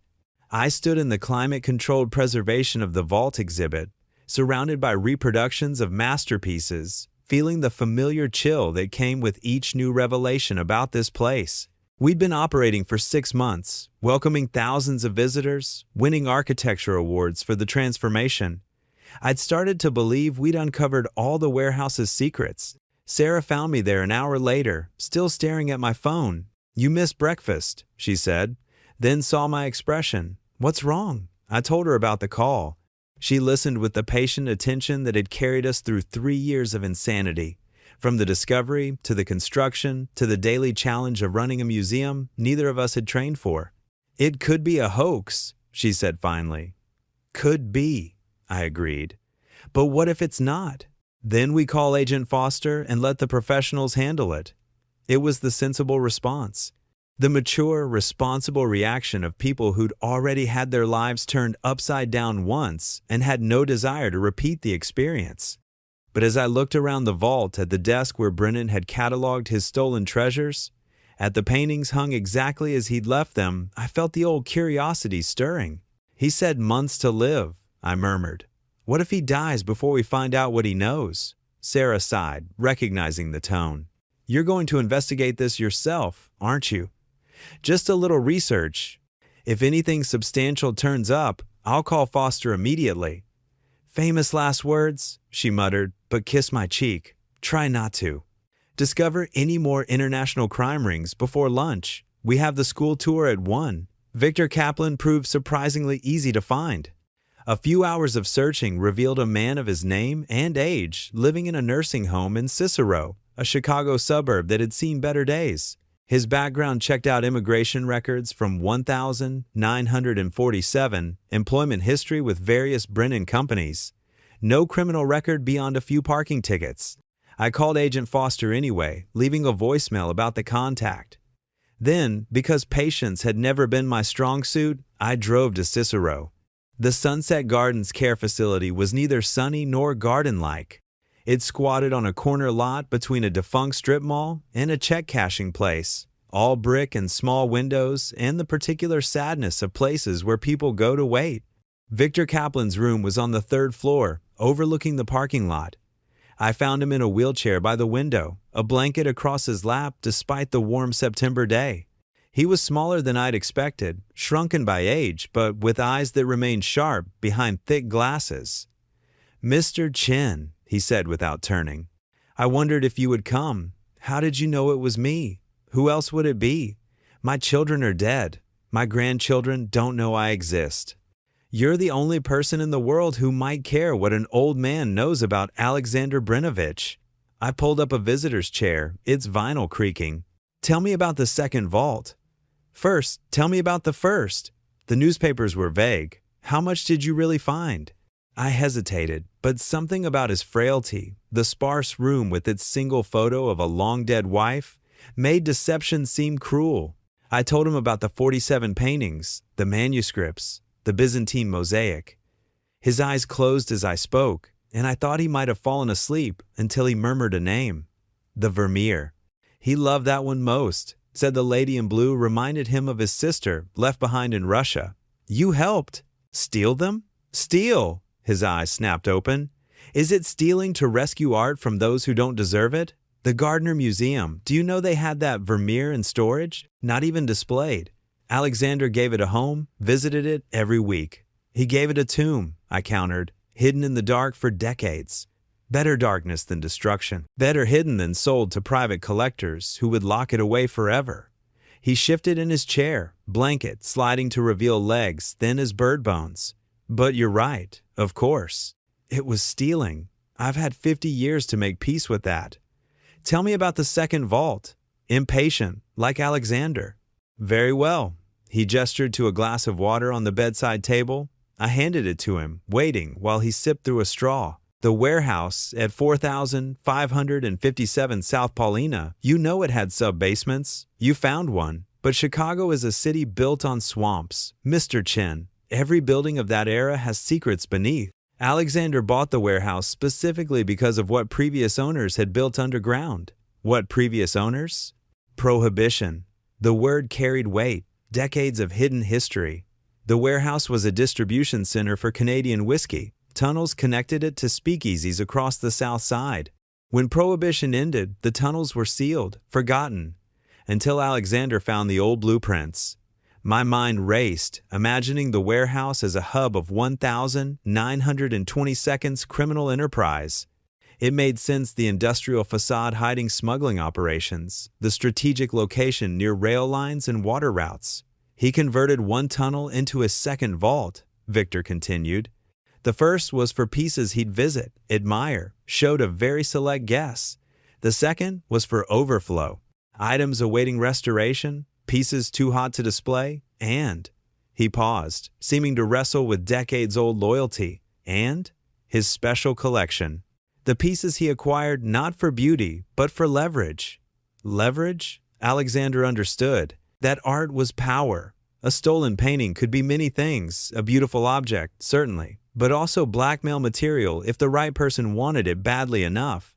I stood in the climate-controlled preservation of the vault exhibit, surrounded by reproductions of masterpieces, feeling the familiar chill that came with each new revelation about this place. We'd been operating for 6 months, welcoming thousands of visitors, winning architecture awards for the transformation. I'd started to believe we'd uncovered all the warehouse's secrets. Sarah found me there an hour later, still staring at my phone. You missed breakfast, she said, then saw my expression. What's wrong? I told her about the call. She listened with the patient attention that had carried us through 3 years of insanity. From the discovery, to the construction, to the daily challenge of running a museum neither of us had trained for. It could be a hoax, she said finally. Could be, I agreed. But what if it's not? Then we call Agent Foster and let the professionals handle it. It was the sensible response. The mature, responsible reaction of people who'd already had their lives turned upside down once and had no desire to repeat the experience. But as I looked around the vault at the desk where Brennan had cataloged his stolen treasures, at the paintings hung exactly as he'd left them, I felt the old curiosity stirring. He said months to live, I murmured. What if he dies before we find out what he knows? Sarah sighed, recognizing the tone. You're going to investigate this yourself, aren't you? Just a little research. If anything substantial turns up, I'll call Foster immediately. Famous last words, she muttered, but kiss my cheek. Try not to. Discover any more international crime rings before lunch. We have the school tour at 1. Victor Kaplan proved surprisingly easy to find. A few hours of searching revealed a man of his name and age living in a nursing home in Cicero, a Chicago suburb that had seen better days. His background checked out immigration records from 1,947, employment history with various Brennan companies. No criminal record beyond a few parking tickets. I called Agent Foster anyway, leaving a voicemail about the contact. Then, because patience had never been my strong suit, I drove to Cicero. The Sunset Gardens care facility was neither sunny nor garden-like. It squatted on a corner lot between a defunct strip mall and a check-cashing place, all brick and small windows and the particular sadness of places where people go to wait. Victor Kaplan's room was on the 3rd floor, overlooking the parking lot. I found him in a wheelchair by the window, a blanket across his lap despite the warm September day. He was smaller than I'd expected, shrunken by age, but with eyes that remained sharp behind thick glasses. Mr. Chen, he said without turning. I wondered if you would come. How did you know it was me? Who else would it be? My children are dead. My grandchildren don't know I exist. You're the only person in the world who might care what an old man knows about Alexander Brinovich. I pulled up a visitor's chair, its vinyl creaking. Tell me about the second vault. First, tell me about the first. The newspapers were vague. How much did you really find? I hesitated, but something about his frailty, the sparse room with its single photo of a long-dead wife, made deception seem cruel. I told him about the 47 paintings, the manuscripts, the Byzantine mosaic. His eyes closed as I spoke, and I thought he might have fallen asleep until he murmured a name. The Vermeer. He loved that one most, said the lady in blue reminded him of his sister left behind in Russia. You helped. Steal them? Steal! His eyes snapped open. Is it stealing to rescue art from those who don't deserve it? The Gardner Museum, do you know they had that Vermeer in storage? Not even displayed. Alexander gave it a home, visited it every week. He gave it a tomb, I countered, hidden in the dark for decades. Better darkness than destruction. Better hidden than sold to private collectors who would lock it away forever. He shifted in his chair, blanket sliding to reveal legs thin as bird bones. But you're right, of course. It was stealing. I've had 50 years to make peace with that. Tell me about the second vault. Impatient, like Alexander. Very well. He gestured to a glass of water on the bedside table. I handed it to him, waiting while he sipped through a straw. The warehouse at 4557 South Paulina, you know it had sub-basements. You found one. But Chicago is a city built on swamps. Mr. Chen, every building of that era has secrets beneath. Alexander bought the warehouse specifically because of what previous owners had built underground. What previous owners? Prohibition. The word carried weight, decades of hidden history. The warehouse was a distribution center for Canadian whiskey. Tunnels connected it to speakeasies across the South Side. When Prohibition ended, the tunnels were sealed, forgotten, until Alexander found the old blueprints. My mind raced, imagining the warehouse as a hub of 1,922nd's criminal enterprise. It made sense, the industrial facade hiding smuggling operations, the strategic location near rail lines and water routes. He converted one tunnel into his second vault, Victor continued. The first was for pieces he'd visit, admire, show to very select guests. The second was for overflow, items awaiting restoration, pieces too hot to display, and, he paused, seeming to wrestle with decades-old loyalty, and his special collection. The pieces he acquired not for beauty, but for leverage. Leverage? Alexander understood. That art was power. A stolen painting could be many things, a beautiful object, certainly, but also blackmail material if the right person wanted it badly enough.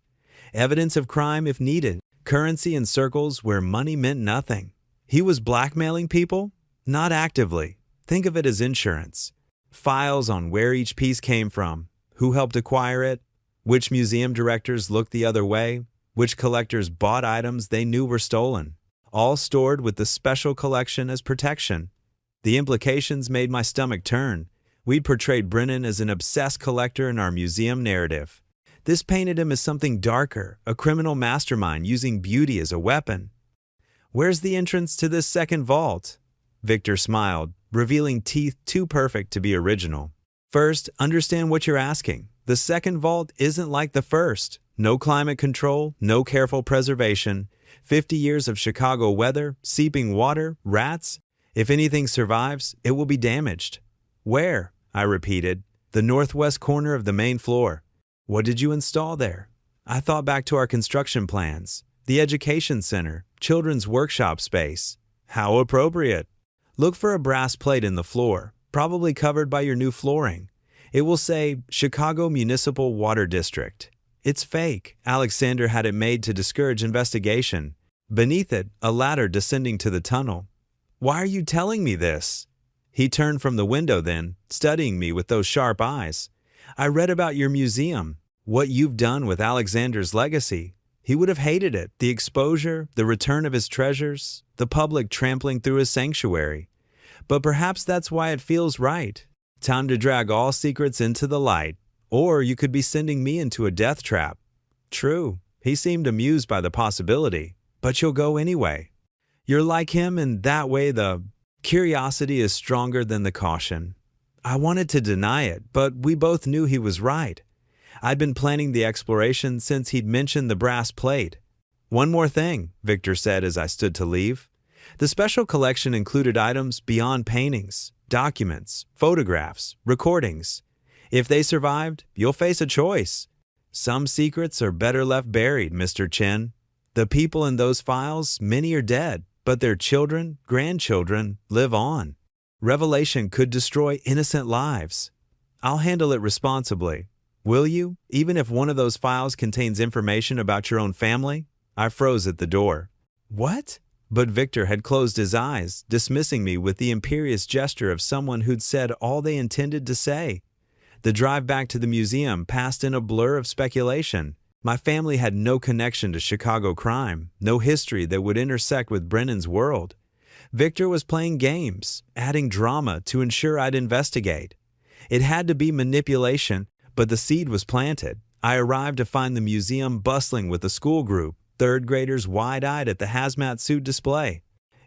Evidence of crime if needed, currency in circles where money meant nothing. He was blackmailing people? Not actively. Think of it as insurance. Files on where each piece came from, who helped acquire it, which museum directors looked the other way, which collectors bought items they knew were stolen, all stored with the special collection as protection. The implications made my stomach turn. We'd portrayed Brennan as an obsessed collector in our museum narrative. This painted him as something darker, a criminal mastermind using beauty as a weapon. Where's the entrance to this second vault? Victor smiled, revealing teeth too perfect to be original. First, understand what you're asking. The second vault isn't like the first. No climate control, no careful preservation, 50 years of Chicago weather, seeping water, rats. If anything survives, it will be damaged. Where? I repeated. The northwest corner of the main floor. What did you install there? I thought back to our construction plans. The education center, children's workshop space. How appropriate. Look for a brass plate in the floor, probably covered by your new flooring. It will say Chicago Municipal Water District. It's fake. Alexander had it made to discourage investigation. Beneath it, a ladder descending to the tunnel. Why are you telling me this? He turned from the window then, studying me with those sharp eyes. I read about your museum, what you've done with Alexander's legacy. He would have hated it, the exposure, the return of his treasures, the public trampling through his sanctuary. But perhaps that's why it feels right. Time to drag all secrets into the light. Or you could be sending me into a death trap. True, he seemed amused by the possibility, but you'll go anyway. You're like him in that way. The curiosity is stronger than the caution. I wanted to deny it, but we both knew he was right. I'd been planning the exploration since he'd mentioned the brass plate. One more thing, Victor said as I stood to leave. The special collection included items beyond paintings, documents, photographs, recordings. If they survived, you'll face a choice. Some secrets are better left buried, Mr. Chen. The people in those files, many are dead, but their children, grandchildren, live on. Revelation could destroy innocent lives. I'll handle it responsibly. Will you, even if one of those files contains information about your own family? I froze at the door. What? But Victor had closed his eyes, dismissing me with the imperious gesture of someone who'd said all they intended to say. The drive back to the museum passed in a blur of speculation. My family had no connection to Chicago crime, no history that would intersect with Brennan's world. Victor was playing games, adding drama to ensure I'd investigate. It had to be manipulation, but the seed was planted. I arrived to find the museum bustling with a school group, third graders wide-eyed at the hazmat suit display.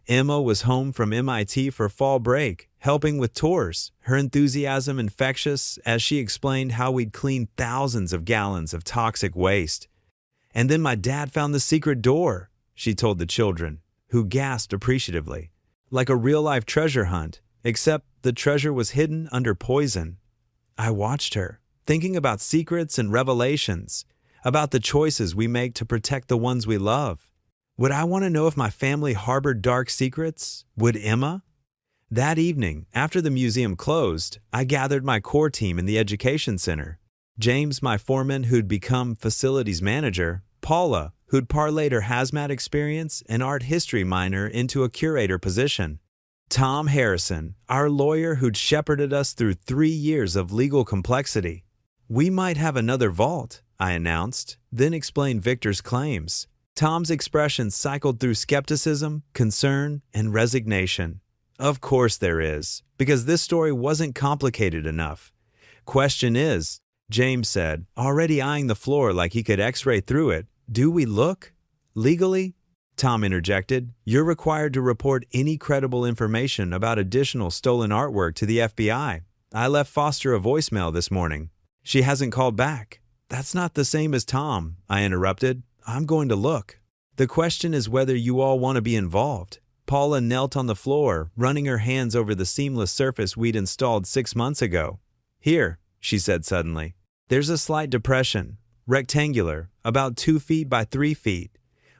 Emma was home from MIT for fall break, helping with tours, her enthusiasm infectious as she explained how we'd cleaned thousands of gallons of toxic waste. And then my dad found the secret door, she told the children, who gasped appreciatively. Like a real-life treasure hunt, except the treasure was hidden under poison. I watched her, thinking about secrets and revelations, about the choices we make to protect the ones we love. Would I want to know if my family harbored dark secrets? Would Emma? That evening, after the museum closed, I gathered my core team in the education center. James, my foreman who'd become facilities manager, Paula, who'd parlayed her hazmat experience and art history minor into a curator position, Tom Harrison, our lawyer who'd shepherded us through 3 years of legal complexity. We might have another vault, I announced, then explained Victor's claims. Tom's expression cycled through skepticism, concern, and resignation. Of course there is, because this story wasn't complicated enough. Question is, James said, already eyeing the floor like he could x-ray through it, do we look? Legally? Tom interjected, you're required to report any credible information about additional stolen artwork to the FBI. I left Foster a voicemail this morning. She hasn't called back. That's not the same as Tom, I interrupted. I'm going to look. The question is whether you all want to be involved. Paula knelt on the floor, running her hands over the seamless surface we'd installed 6 months ago. Here, she said suddenly. There's a slight depression, rectangular, about 2 feet by 3 feet.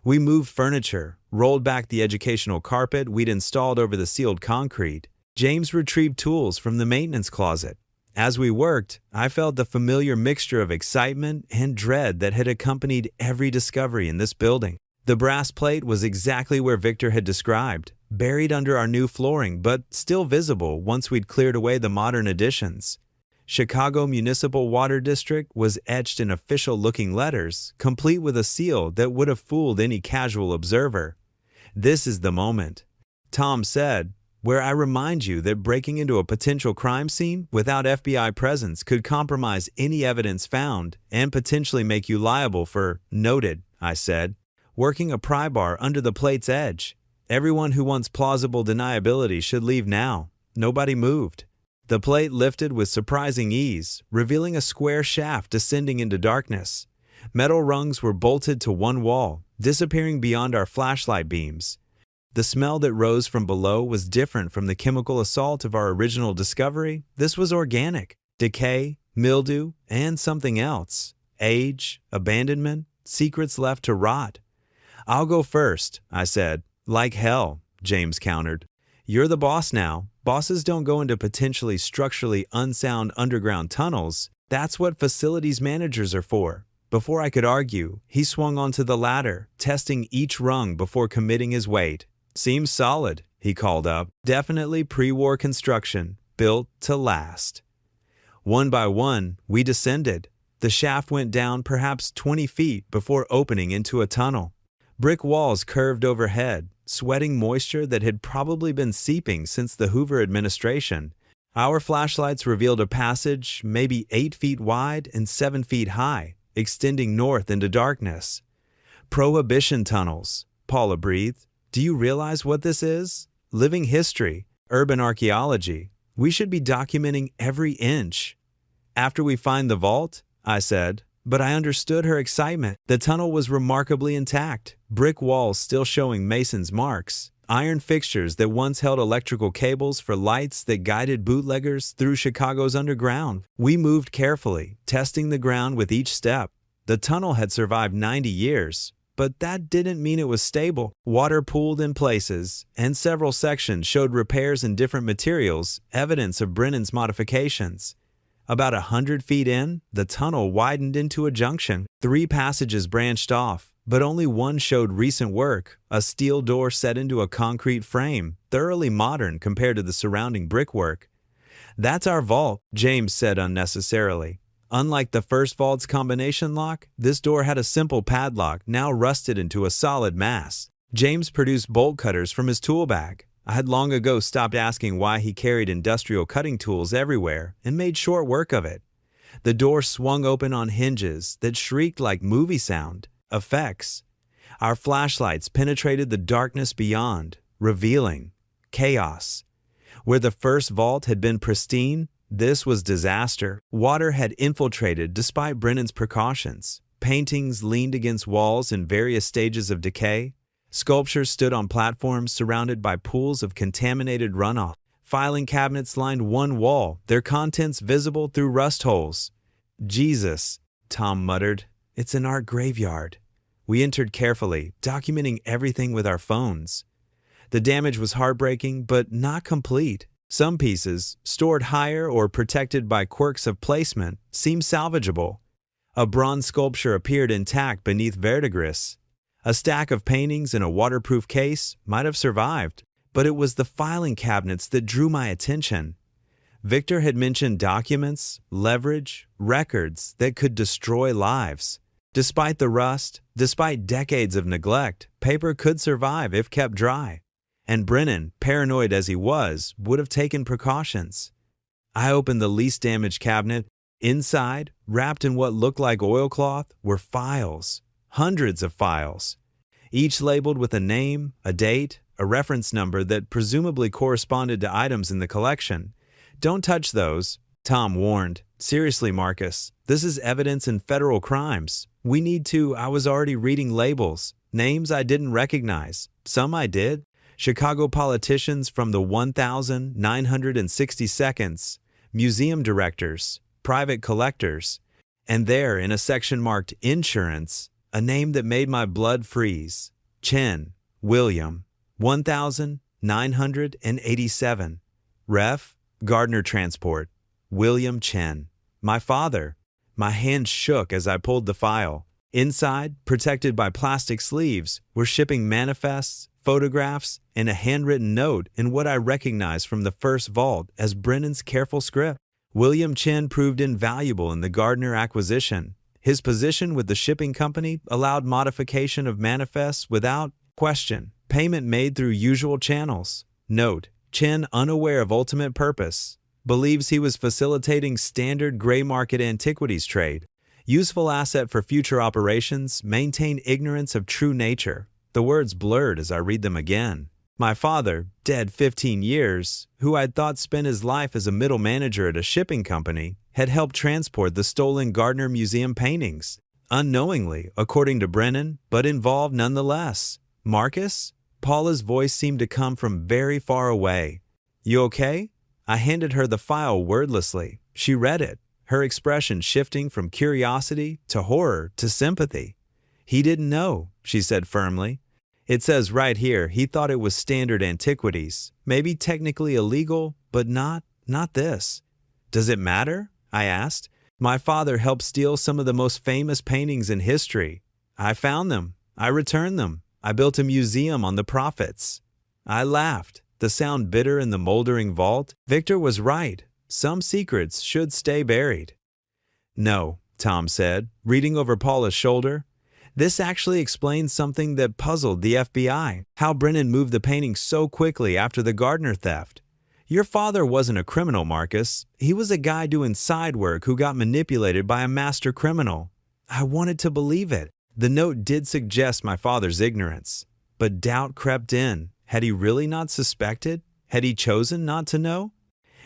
We moved furniture, rolled back the educational carpet we'd installed over the sealed concrete. James retrieved tools from the maintenance closet. As we worked, I felt the familiar mixture of excitement and dread that had accompanied every discovery in this building. The brass plate was exactly where Victor had described, buried under our new flooring but still visible once we'd cleared away the modern additions. Chicago Municipal Water District was etched in official-looking letters, complete with a seal that would have fooled any casual observer. This is the moment, Tom said, where I remind you that breaking into a potential crime scene without FBI presence could compromise any evidence found and potentially make you liable for, noted, I said, working a pry bar under the plate's edge. Everyone who wants plausible deniability should leave now. Nobody moved. The plate lifted with surprising ease, revealing a square shaft descending into darkness. Metal rungs were bolted to one wall, disappearing beyond our flashlight beams. The smell that rose from below was different from the chemical assault of our original discovery. This was organic, decay, mildew, and something else. Age, abandonment, secrets left to rot. I'll go first, I said. Like hell, James countered. You're the boss now. Bosses don't go into potentially structurally unsound underground tunnels. That's what facilities managers are for. Before I could argue, he swung onto the ladder, testing each rung before committing his weight. Seems solid, he called up. Definitely pre-war construction, built to last. One by one, we descended. The shaft went down perhaps 20 feet before opening into a tunnel. Brick walls curved overhead, sweating moisture that had probably been seeping since the Hoover administration. Our flashlights revealed a passage maybe 8 feet wide and 7 feet high, extending north into darkness. Prohibition tunnels, Paula breathed. Do you realize what this is? Living history, urban archaeology. We should be documenting every inch. After we find the vault, I said, but I understood her excitement. The tunnel was remarkably intact, brick walls still showing mason's marks, iron fixtures that once held electrical cables for lights that guided bootleggers through Chicago's underground. We moved carefully, testing the ground with each step. The tunnel had survived 90 years, but that didn't mean it was stable. Water pooled in places, and several sections showed repairs in different materials, evidence of Brennan's modifications. About 100 feet in, the tunnel widened into a junction. 3 passages branched off, but only one showed recent work, a steel door set into a concrete frame, thoroughly modern compared to the surrounding brickwork. "That's our vault," James said unnecessarily. Unlike the first vault's combination lock, this door had a simple padlock now rusted into a solid mass. James produced bolt cutters from his tool bag. I had long ago stopped asking why he carried industrial cutting tools everywhere and made short work of it. The door swung open on hinges that shrieked like movie sound effects. Our flashlights penetrated the darkness beyond, revealing chaos. Where the first vault had been pristine, this was disaster. Water had infiltrated despite Brennan's precautions. Paintings leaned against walls in various stages of decay. Sculptures stood on platforms surrounded by pools of contaminated runoff. Filing cabinets lined one wall, their contents visible through rust holes. "Jesus," Tom muttered. "It's an art graveyard." We entered carefully, documenting everything with our phones. The damage was heartbreaking, but not complete. Some pieces, stored higher or protected by quirks of placement, seemed salvageable. A bronze sculpture appeared intact beneath verdigris. A stack of paintings in a waterproof case might have survived, but it was the filing cabinets that drew my attention. Victor had mentioned documents, leverage, records that could destroy lives. Despite the rust, despite decades of neglect, paper could survive if kept dry. And Brennan, paranoid as he was, would have taken precautions. I opened the least damaged cabinet. Inside, wrapped in what looked like oilcloth, were files. Hundreds of files. Each labeled with a name, a date, a reference number that presumably corresponded to items in the collection. "Don't touch those," Tom warned. "Seriously, Marcus, this is evidence in federal crimes. We need to." I was already reading labels. Names I didn't recognize. Some I did. Chicago politicians from the 1962nd, museum directors, private collectors, and there, in a section marked Insurance, a name that made my blood freeze. Chen, William, 1987. Ref, Gardner Transport, William Chen. My father. My hand shook as I pulled the file. Inside, protected by plastic sleeves, were shipping manifests, photographs, and a handwritten note in what I recognized from the first vault as Brennan's careful script. William Chen proved invaluable in the Gardner acquisition. His position with the shipping company allowed modification of manifests without question. Payment made through usual channels. Note: Chen, unaware of ultimate purpose, believes he was facilitating standard gray market antiquities trade. Useful asset for future operations, maintain ignorance of true nature. The words blurred as I read them again. My father, dead 15 years, who I'd thought spent his life as a middle manager at a shipping company, had helped transport the stolen Gardner Museum paintings. Unknowingly, according to Brennan, but involved nonetheless. "Marcus?" Paula's voice seemed to come from very far away. "You okay?" I handed her the file wordlessly. She read it, her expression shifting from curiosity to horror to sympathy. "He didn't know," she said firmly. "It says right here he thought it was standard antiquities, maybe technically illegal, but not this." "Does it matter?" I asked. "My father helped steal some of the most famous paintings in history. I found them. I returned them. I built a museum on the profits." I laughed, the sound bitter in the moldering vault. Victor was right. Some secrets should stay buried. "No," Tom said, reading over Paula's shoulder. "This actually explains something that puzzled the FBI, how Brennan moved the painting so quickly after the Gardner theft. Your father wasn't a criminal, Marcus. He was a guy doing side work who got manipulated by a master criminal." I wanted to believe it. The note did suggest my father's ignorance. But doubt crept in. Had he really not suspected? Had he chosen not to know?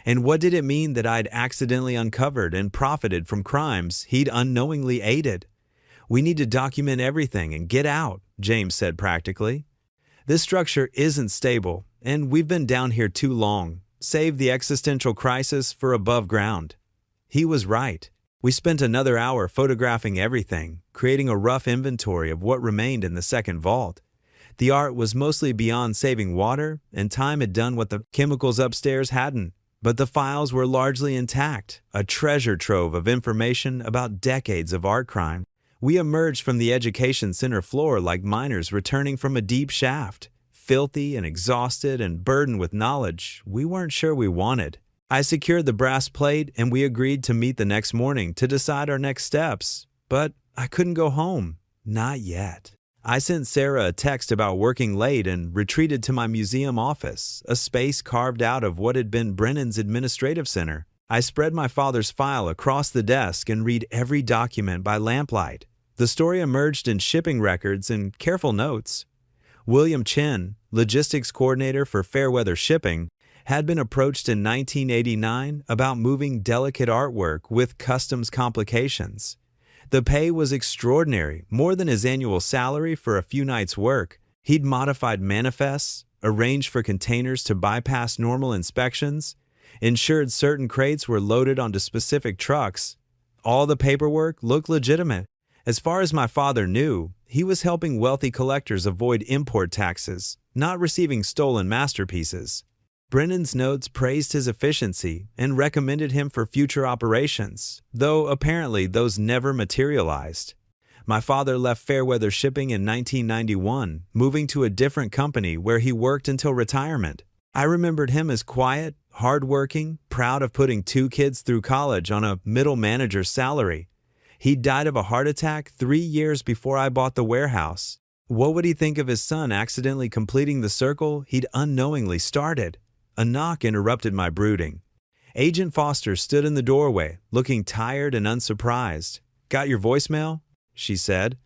And what did it mean that I'd accidentally uncovered and profited from crimes he'd unknowingly aided? "We need to document everything and get out," James said practically. This structure isn't stable, and we've been down here too long. Save the existential crisis for above ground." He was right. We spent another hour photographing everything, creating a rough inventory of what remained in the second vault. The art was mostly beyond saving water, and time had done what the chemicals upstairs hadn't. But the files were largely intact, a treasure trove of information about decades of art crime. We emerged from the education center floor like miners returning from a deep shaft, filthy and exhausted and burdened with knowledge we weren't sure we wanted. I secured the brass plate and we agreed to meet the next morning to decide our next steps. But I couldn't go home. Not yet. I sent Sarah a text about working late and retreated to my museum office, a space carved out of what had been Brennan's administrative center. I spread my father's file across the desk and read every document by lamplight. The story emerged in shipping records and careful notes. William Chen, logistics coordinator for Fairweather Shipping, had been approached in 1989 about moving delicate artwork with customs complications. The pay was extraordinary, more than his annual salary for a few nights' work. He'd modified manifests, arranged for containers to bypass normal inspections, ensured certain crates were loaded onto specific trucks. All the paperwork looked legitimate. As far as my father knew, he was helping wealthy collectors avoid import taxes, not receiving stolen masterpieces. Brennan's notes praised his efficiency and recommended him for future operations, though apparently those never materialized. My father left Fairweather Shipping in 1991, moving to a different company where he worked until retirement. I remembered him as quiet, hardworking, proud of putting 2 kids through college on a middle manager's salary. He died of a heart attack 3 years before I bought the warehouse. What would he think of his son accidentally completing the circle he'd unknowingly started? A knock interrupted my brooding. Agent Foster stood in the doorway, looking tired and unsurprised. "Got your voicemail?" she said.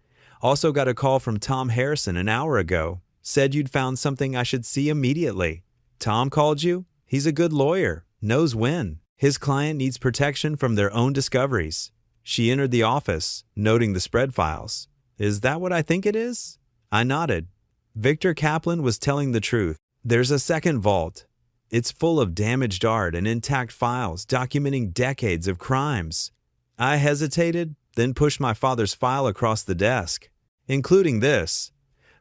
"Also got a call from Tom Harrison an hour ago. Said you'd found something I should see immediately." "Tom called you? He's a good lawyer. Knows when. His client needs protection from their own discoveries." She entered the office, noting the spread files. "Is that what I think it is?" I nodded. Victor Kaplan was telling the truth. There's a second vault. It's full of damaged art and intact files documenting decades of crimes. I hesitated, then pushed my father's file across the desk, including this.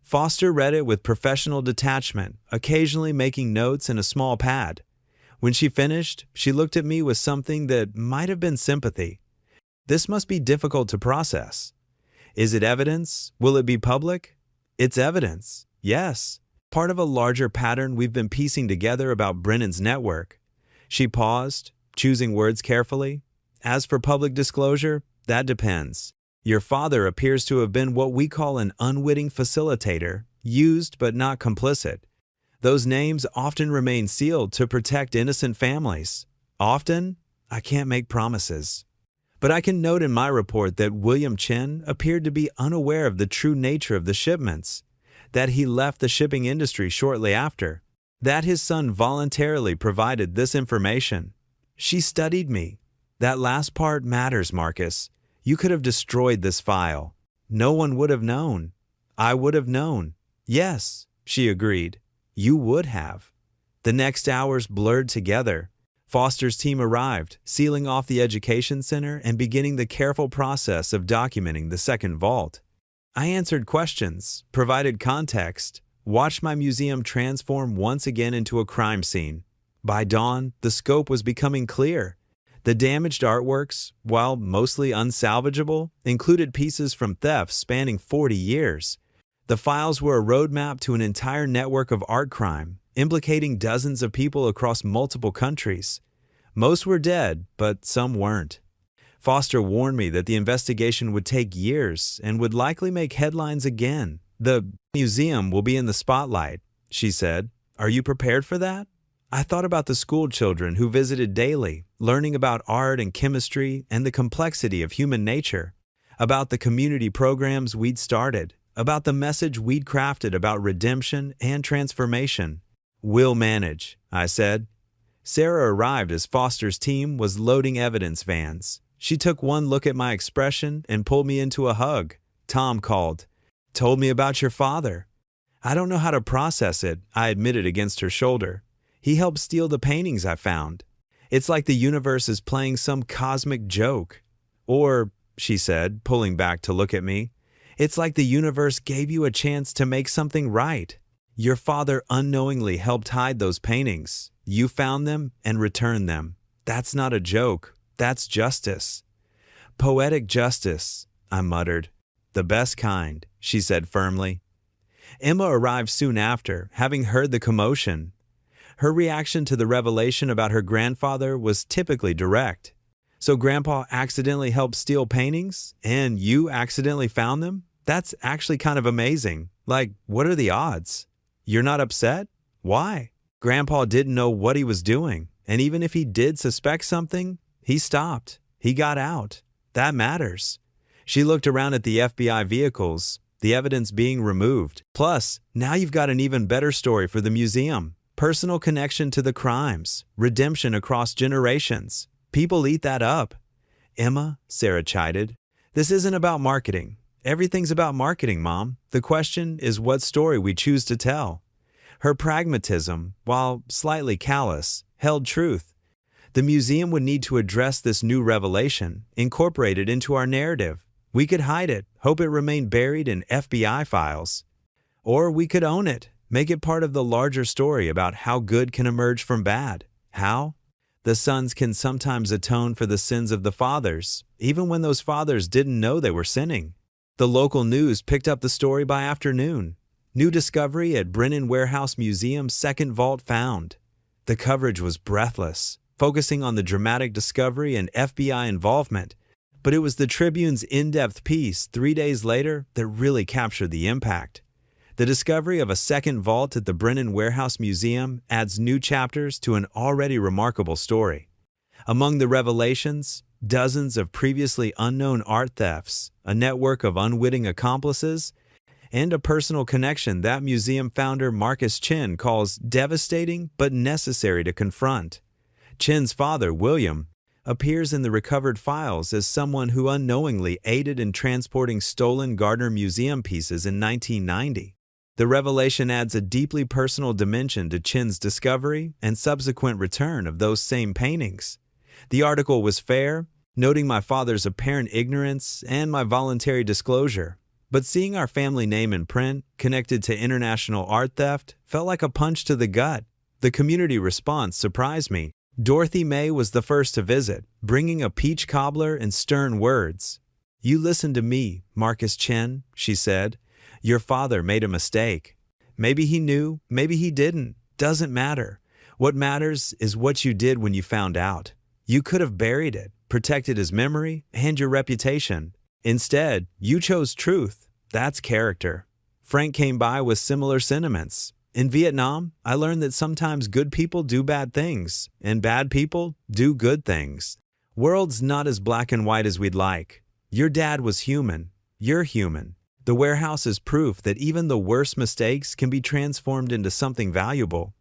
Foster read it with professional detachment, occasionally making notes in a small pad. When she finished, she looked at me with something that might have been sympathy. "This must be difficult to process. Is it evidence? Will it be public?" "It's evidence, yes. Part of a larger pattern we've been piecing together about Brennan's network." She paused, choosing words carefully. "As for public disclosure, that depends. Your father appears to have been what we call an unwitting facilitator, used but not complicit. Those names often remain sealed to protect innocent families. Often, I can't make promises. But I can note in my report that William Chen appeared to be unaware of the true nature of the shipments, that he left the shipping industry shortly after, that his son voluntarily provided this information. She studied me. That last part matters, Marcus. You could have destroyed this file. No one would have known. I would have known." "Yes," she agreed. "You would have." The next hours blurred together. Foster's team arrived, sealing off the education center and beginning the careful process of documenting the second vault. I answered questions, provided context, watched my museum transform once again into a crime scene. By dawn, the scope was becoming clear. The damaged artworks, while mostly unsalvageable, included pieces from thefts spanning 40 years. The files were a roadmap to an entire network of art crime, implicating dozens of people across multiple countries. Most were dead, but some weren't. Foster warned me that the investigation would take years and would likely make headlines again. "The museum will be in the spotlight," she said. "Are you prepared for that?" I thought about the school children who visited daily, learning about art and chemistry and the complexity of human nature, about the community programs we'd started, about the message we'd crafted about redemption and transformation. "We'll manage," I said. Sarah arrived as Foster's team was loading evidence vans. She took one look at my expression and pulled me into a hug. "Tom called. Told me about your father." I don't know how to process it, I admitted against her shoulder. He helped steal the paintings I found. It's like the universe is playing some cosmic joke. Or, she said, pulling back to look at me, it's like the universe gave you a chance to make something right. Your father unknowingly helped hide those paintings. You found them and returned them. That's not a joke. That's justice. Poetic justice, I muttered. The best kind, she said firmly. Emma arrived soon after, having heard the commotion. Her reaction to the revelation about her grandfather was typically direct. So Grandpa accidentally helped steal paintings, and you accidentally found them? That's actually kind of amazing. Like, what are the odds? You're not upset? Why? Grandpa didn't know what he was doing, and even if he did suspect something, he stopped. He got out. That matters. She looked around at the FBI vehicles, the evidence being removed. Plus, now you've got an even better story for the museum. Personal connection to the crimes, redemption across generations. People eat that up. Emma, Sarah chided, this isn't about marketing. Everything's about marketing, Mom. The question is what story we choose to tell. Her pragmatism, while slightly callous, held truth. The museum would need to address this new revelation, incorporate it into our narrative. We could hide it, hope it remained buried in FBI files. Or we could own it, make it part of the larger story about how good can emerge from bad. How? The sons can sometimes atone for the sins of the fathers, even when those fathers didn't know they were sinning. The local news picked up the story by afternoon. New discovery at Brennan Warehouse Museum, second vault found. The coverage was breathless, focusing on the dramatic discovery and FBI involvement. But it was the Tribune's in-depth piece 3 days later that really captured the impact. The discovery of a second vault at the Brennan Warehouse Museum adds new chapters to an already remarkable story. Among the revelations, dozens of previously unknown art thefts, a network of unwitting accomplices, and a personal connection that museum founder Marcus Chin calls devastating but necessary to confront. Chin's father, William, appears in the recovered files as someone who unknowingly aided in transporting stolen Gardner Museum pieces in 1990. The revelation adds a deeply personal dimension to Chin's discovery and subsequent return of those same paintings. The article was fair, noting my father's apparent ignorance and my voluntary disclosure. But seeing our family name in print, connected to international art theft, felt like a punch to the gut. The community response surprised me. Dorothy May was the first to visit, bringing a peach cobbler and stern words. "You listen to me, Marcus Chen," she said. "Your father made a mistake. Maybe he knew, maybe he didn't. Doesn't matter. What matters is what you did when you found out. You could have buried it, protected his memory and your reputation. Instead, you chose truth. That's character." Frank came by with similar sentiments. "In Vietnam, I learned that sometimes good people do bad things, and bad people do good things. World's not as black and white as we'd like. Your dad was human. You're human. The warehouse is proof that even the worst mistakes can be transformed into something valuable."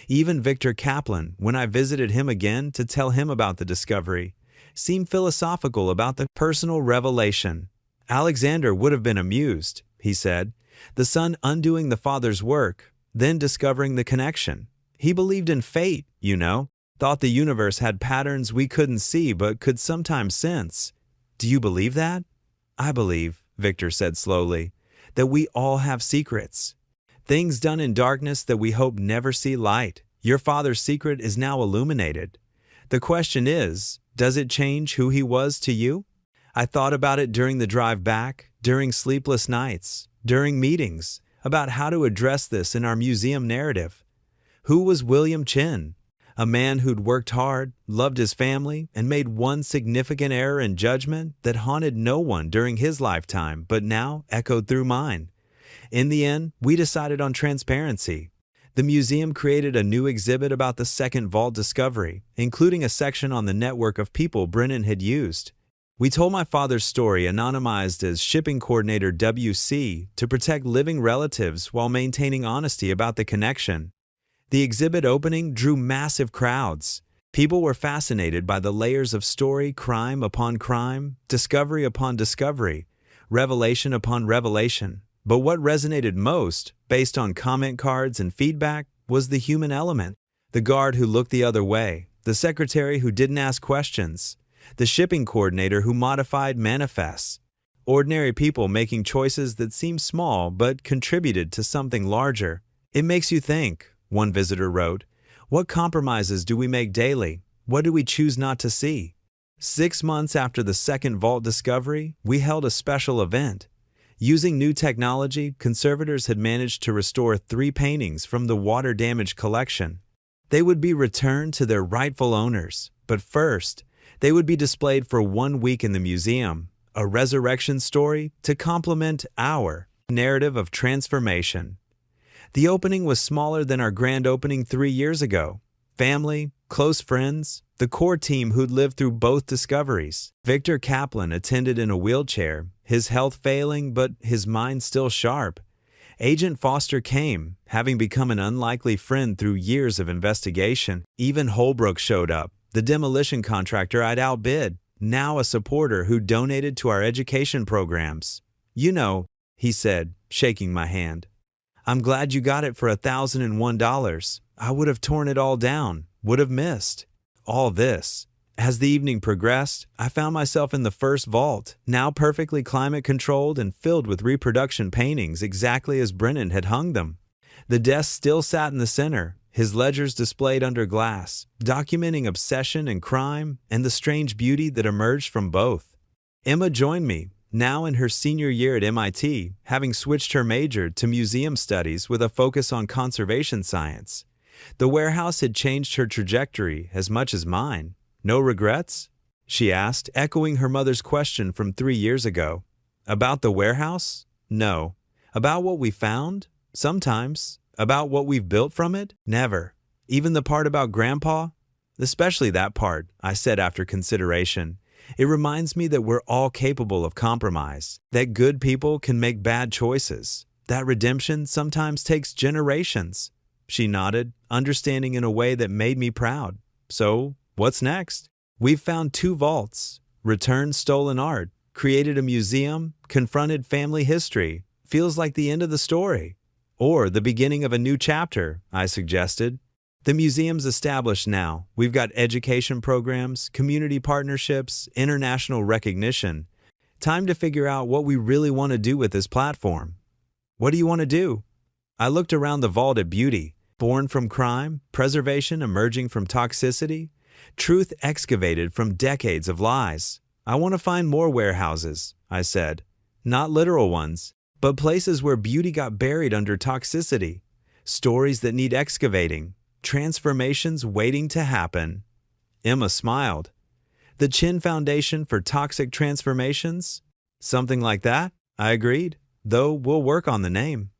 Even Victor Kaplan, when I visited him again to tell him about the discovery, seemed philosophical about the personal revelation. Alexander would have been amused, he said, the son undoing the father's work, then discovering the connection. He believed in fate, you know, thought the universe had patterns we couldn't see but could sometimes sense. Do you believe that? I believe, Victor said slowly, that we all have secrets. Things done in darkness that we hope never see light. Your father's secret is now illuminated. The question is, does it change who he was to you? I thought about it during the drive back, during sleepless nights, during meetings, about how to address this in our museum narrative. Who was William Chin? A man who'd worked hard, loved his family, and made one significant error in judgment that haunted no one during his lifetime, but now echoed through mine. In the end, we decided on transparency. The museum created a new exhibit about the second vault discovery, including a section on the network of people Brennan had used. We told my father's story anonymized as Shipping Coordinator WC to protect living relatives while maintaining honesty about the connection. The exhibit opening drew massive crowds. People were fascinated by the layers of story, crime upon crime, discovery upon discovery, revelation upon revelation. But what resonated most, based on comment cards and feedback, was the human element. The guard who looked the other way, the secretary who didn't ask questions, the shipping coordinator who modified manifests. Ordinary people making choices that seemed small but contributed to something larger. It makes you think, one visitor wrote. What compromises do we make daily? What do we choose not to see? 6 months after the second vault discovery, we held a special event. Using new technology, conservators had managed to restore 3 paintings from the water-damaged collection. They would be returned to their rightful owners, but first, they would be displayed for 1 week in the museum, a resurrection story to complement our narrative of transformation. The opening was smaller than our grand opening 3 years ago. Family, close friends, the core team who'd lived through both discoveries. Victor Kaplan attended in a wheelchair, his health failing but his mind still sharp. Agent Foster came, having become an unlikely friend through years of investigation. Even Holbrook showed up, the demolition contractor I'd outbid, now a supporter who donated to our education programs. You know, he said, shaking my hand. I'm glad you got it for $1,001. I would have torn it all down, would have missed. All this. As the evening progressed, I found myself in the first vault, now perfectly climate-controlled and filled with reproduction paintings exactly as Brennan had hung them. The desk still sat in the center, his ledgers displayed under glass, documenting obsession and crime and the strange beauty that emerged from both. Emma joined me, now in her senior year at MIT, having switched her major to museum studies with a focus on conservation science. The warehouse had changed her trajectory as much as mine. No regrets? She asked, echoing her mother's question from 3 years ago. About the warehouse? No. About what we found? Sometimes. About what we've built from it? Never. Even the part about Grandpa? Especially that part, I said after consideration. It reminds me that we're all capable of compromise, that good people can make bad choices, that redemption sometimes takes generations. She nodded, understanding in a way that made me proud. So, what's next? We've found 2 vaults, returned stolen art, created a museum, confronted family history. Feels like the end of the story. Or the beginning of a new chapter, I suggested. The museum's established now. We've got education programs, community partnerships, international recognition. Time to figure out what we really want to do with this platform. What do you want to do? I looked around the vault at beauty. Born from crime, preservation emerging from toxicity, truth excavated from decades of lies. I want to find more warehouses, I said. Not literal ones, but places where beauty got buried under toxicity. Stories that need excavating. Transformations waiting to happen. Emma smiled. The Chin Foundation for Toxic Transformations? Something like that, I agreed, though we'll work on the name.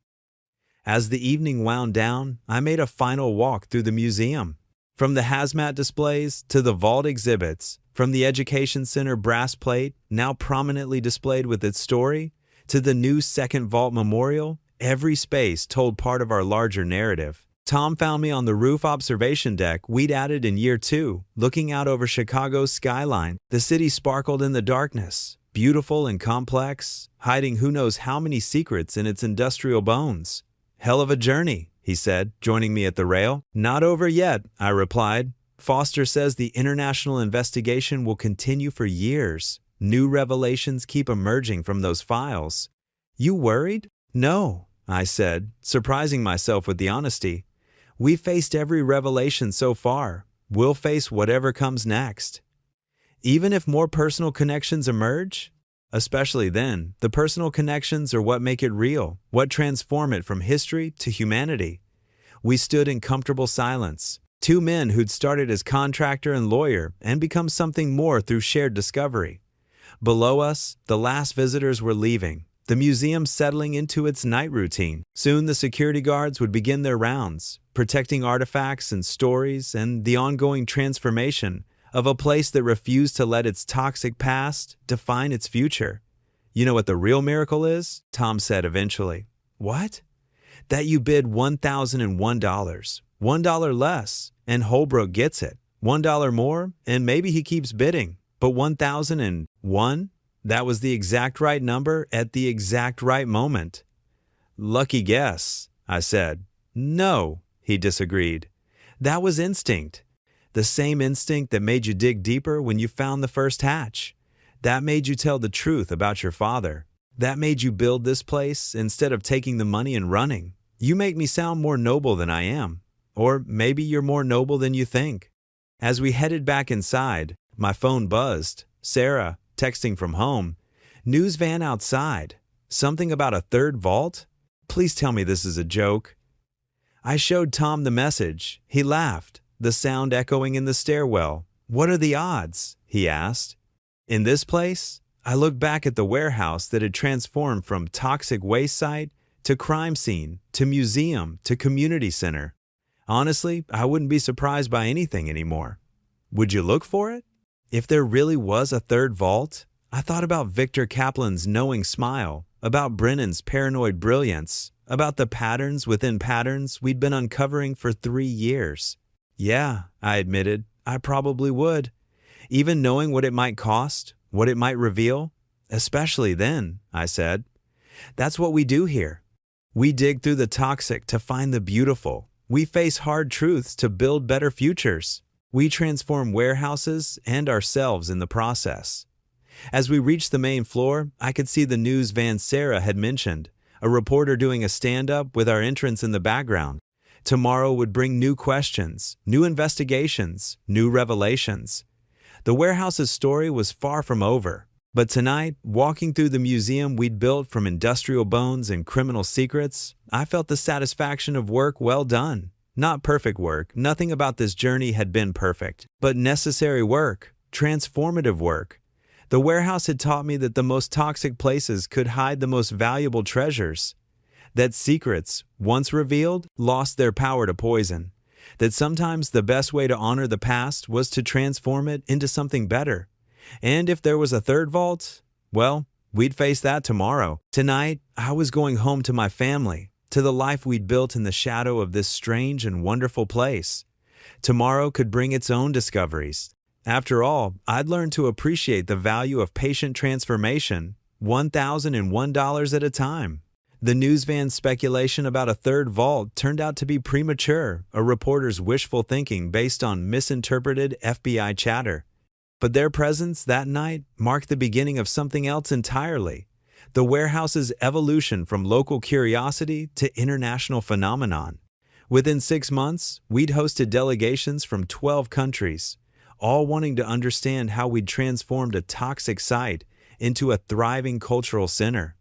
As the evening wound down, I made a final walk through the museum. From the hazmat displays to the vault exhibits, from the Education Center brass plate, now prominently displayed with its story, to the new second vault memorial, every space told part of our larger narrative. Tom found me on the roof observation deck we'd added in year 2, looking out over Chicago's skyline. The city sparkled in the darkness, beautiful and complex, hiding who knows how many secrets in its industrial bones. Hell of a journey, he said, joining me at the rail. Not over yet, I replied. Foster says the international investigation will continue for years. New revelations keep emerging from those files. You worried? No, I said, surprising myself with the honesty. We've faced every revelation so far. We'll face whatever comes next. Even if more personal connections emerge? Especially then, the personal connections are what make it real, what transform it from history to humanity. We stood in comfortable silence. 2 men who'd started as contractor and lawyer and become something more through shared discovery. Below us, the last visitors were leaving, the museum settling into its night routine. Soon the security guards would begin their rounds, protecting artifacts and stories and the ongoing transformation of a place that refused to let its toxic past define its future. You know what the real miracle is? Tom said eventually. What? That you bid $1,001, $1 less, and Holbrook gets it. $1 more, and maybe he keeps bidding. But 1,001? That was the exact right number at the exact right moment. Lucky guess, I said. No, he disagreed. That was instinct. The same instinct that made you dig deeper when you found the first hatch. That made you tell the truth about your father. That made you build this place instead of taking the money and running. You make me sound more noble than I am. Or maybe you're more noble than you think. As we headed back inside, my phone buzzed. Sarah, texting from home. News van outside. Something about a third vault? Please tell me this is a joke. I showed Tom the message. He laughed, the sound echoing in the stairwell. What are the odds? He asked. In this place, I looked back at the warehouse that had transformed from toxic waste site to crime scene to museum to community center. Honestly, I wouldn't be surprised by anything anymore. Would you look for it? If there really was a third vault, I thought about Victor Kaplan's knowing smile, about Brennan's paranoid brilliance, about the patterns within patterns we'd been uncovering for 3 years. Yeah, I admitted, I probably would. Even knowing what it might cost, what it might reveal. Especially then, I said. That's what we do here. We dig through the toxic to find the beautiful. We face hard truths to build better futures. We transform warehouses and ourselves in the process. As we reached the main floor, I could see the news van Sarah had mentioned, a reporter doing a stand-up with our entrance in the background. Tomorrow would bring new questions, new investigations, new revelations. The warehouse's story was far from over. But tonight, walking through the museum we'd built from industrial bones and criminal secrets, I felt the satisfaction of work well done. Not perfect work, nothing about this journey had been perfect, but necessary work, transformative work. The warehouse had taught me that the most toxic places could hide the most valuable treasures. That secrets, once revealed, lost their power to poison. That sometimes the best way to honor the past was to transform it into something better. And if there was a third vault, well, we'd face that tomorrow. Tonight, I was going home to my family, to the life we'd built in the shadow of this strange and wonderful place. Tomorrow could bring its own discoveries. After all, I'd learned to appreciate the value of patient transformation, $1,001 at a time. The news van's speculation about a third vault turned out to be premature, a reporter's wishful thinking based on misinterpreted FBI chatter. But their presence that night marked the beginning of something else entirely. The warehouse's evolution from local curiosity to international phenomenon. Within 6 months, we'd hosted delegations from 12 countries, all wanting to understand how we'd transformed a toxic site into a thriving cultural center.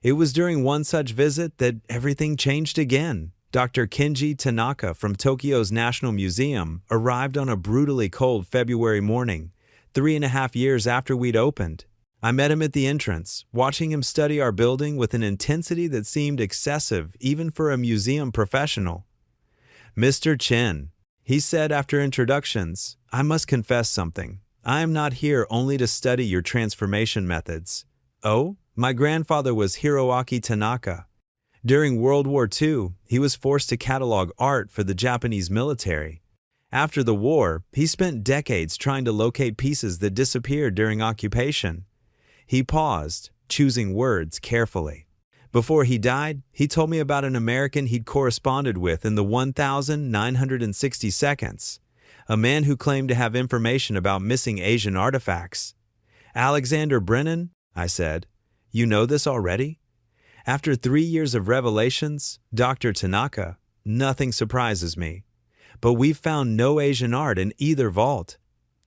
It was during one such visit that everything changed again. Dr. Kenji Tanaka from Tokyo's National Museum arrived on a brutally cold February morning, 3.5 years after we'd opened. I met him at the entrance, watching him study our building with an intensity that seemed excessive even for a museum professional. Mr. Chen, he said after introductions, I must confess something. I am not here only to study your transformation methods. Oh, my grandfather was Hiroaki Tanaka. During World War II, he was forced to catalog art for the Japanese military. After the war, he spent decades trying to locate pieces that disappeared during occupation. He paused, choosing words carefully. Before he died, he told me about an American he'd corresponded with in the 1,960 seconds, a man who claimed to have information about missing Asian artifacts. Alexander Brennan, I said, you know this already? After 3 years of revelations, Dr. Tanaka, nothing surprises me. But we've found no Asian art in either vault.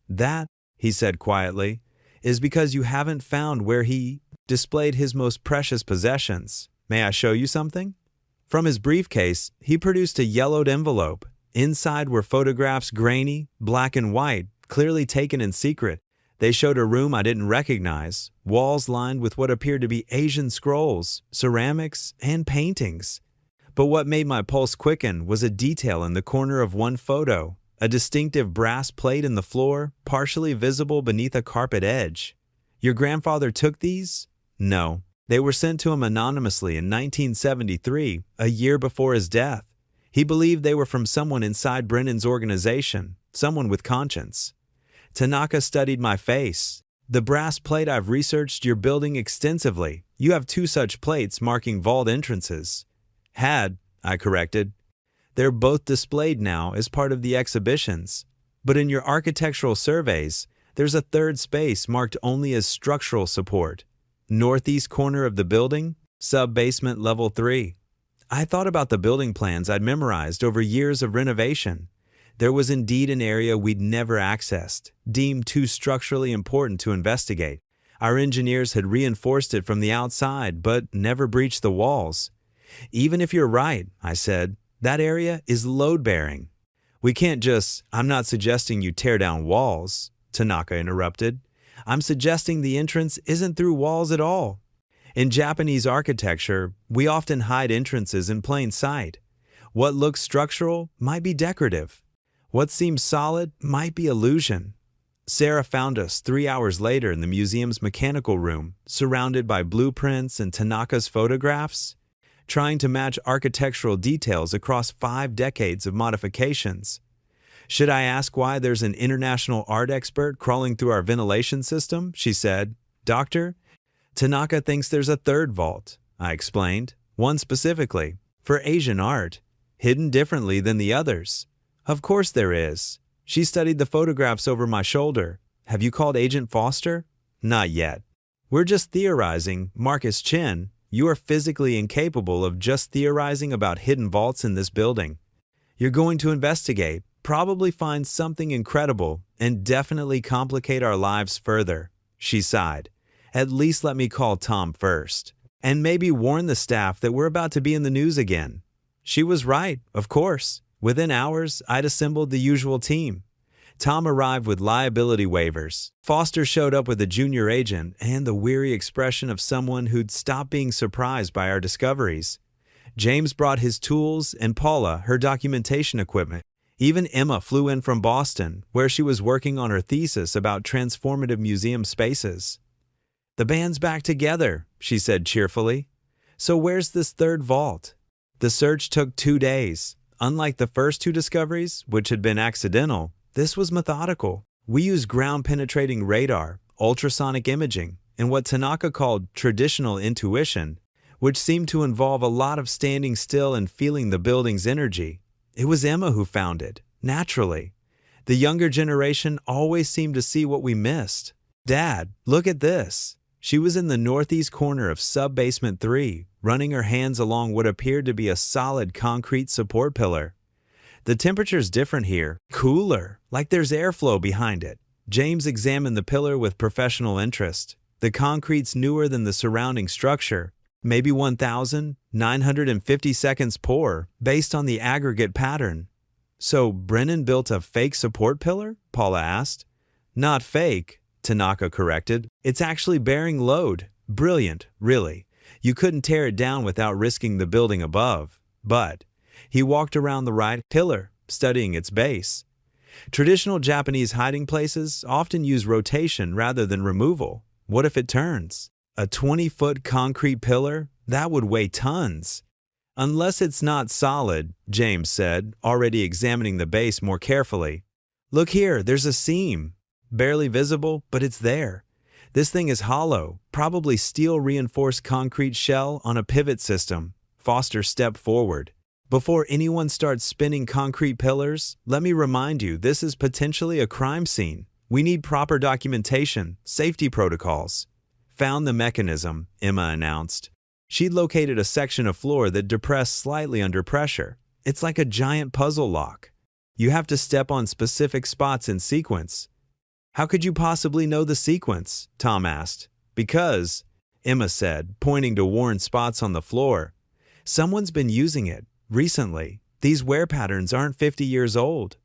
That, he said quietly, is because you haven't found where he displayed his most precious possessions. May I show you something? From his briefcase, he produced a yellowed envelope. Inside were photographs grainy, black and white, clearly taken in secret. They showed a room I didn't recognize, walls lined with what appeared to be Asian scrolls, ceramics, and paintings. But what made my pulse quicken was a detail in the corner of one photo, a distinctive brass plate in the floor, partially visible beneath a carpet edge. Your grandfather took these? No. They were sent to him anonymously in 1973, a year before his death. He believed they were from someone inside Brennan's organization, someone with conscience. Tanaka studied my face. The brass plate I've researched your building extensively. You have 2 such plates marking vault entrances. Had, I corrected. They're both displayed now as part of the exhibitions. But in your architectural surveys, there's a third space marked only as structural support. Northeast corner of the building, sub-basement level 3. I thought about the building plans I'd memorized over years of renovation. There was indeed an area we'd never accessed, deemed too structurally important to investigate. Our engineers had reinforced it from the outside, but never breached the walls. Even if you're right, I said, that area is load-bearing. We can't just, I'm not suggesting you tear down walls, Tanaka interrupted. I'm suggesting the entrance isn't through walls at all. In Japanese architecture, we often hide entrances in plain sight. What looks structural might be decorative. What seems solid might be illusion. Sarah found us 3 hours later in the museum's mechanical room, surrounded by blueprints and Tanaka's photographs, trying to match architectural details across 5 decades of modifications. Should I ask why there's an international art expert crawling through our ventilation system? She said. Doctor, Tanaka thinks there's a third vault, I explained. One specifically, for Asian art, hidden differently than the others. Of course there is. She studied the photographs over my shoulder. Have you called Agent Foster? Not yet. We're just theorizing, Marcus Chin. You are physically incapable of just theorizing about hidden vaults in this building. You're going to investigate, probably find something incredible, and definitely complicate our lives further. She sighed. At least let me call Tom first. And maybe warn the staff that we're about to be in the news again. She was right, of course. Within hours, I'd assembled the usual team. Tom arrived with liability waivers. Foster showed up with a junior agent and the weary expression of someone who'd stopped being surprised by our discoveries. James brought his tools and Paula her documentation equipment. Even Emma flew in from Boston, where she was working on her thesis about transformative museum spaces. The band's back together, she said cheerfully. So where's this third vault? The search took 2 days. Unlike the first 2 discoveries, which had been accidental, this was methodical. We used ground-penetrating radar, ultrasonic imaging, and what Tanaka called traditional intuition, which seemed to involve a lot of standing still and feeling the building's energy. It was Emma who found it, naturally. The younger generation always seemed to see what we missed. Dad, look at this. She was in the northeast corner of sub-basement 3, running her hands along what appeared to be a solid concrete support pillar. The temperature's different here, cooler, like there's airflow behind it. James examined the pillar with professional interest. The concrete's newer than the surrounding structure, maybe 1,950 seconds pour, based on the aggregate pattern. So Brennan built a fake support pillar? Paula asked. Not fake, Tanaka corrected. It's actually bearing load. Brilliant, really. You couldn't tear it down without risking the building above. But he walked around the right pillar, studying its base. Traditional Japanese hiding places often use rotation rather than removal. What if it turns? A 20-foot concrete pillar? That would weigh tons. Unless it's not solid, James said, already examining the base more carefully. Look here, there's a seam. Barely visible, but it's there. This thing is hollow, probably steel-reinforced concrete shell on a pivot system. Foster stepped forward. Before anyone starts spinning concrete pillars, let me remind you this is potentially a crime scene. We need proper documentation, safety protocols. Found the mechanism, Emma announced. She'd located a section of floor that depressed slightly under pressure. It's like a giant puzzle lock. You have to step on specific spots in sequence. How could you possibly know the sequence? Tom asked. Because, Emma said, pointing to worn spots on the floor, someone's been using it. Recently, these wear patterns aren't 50 years old.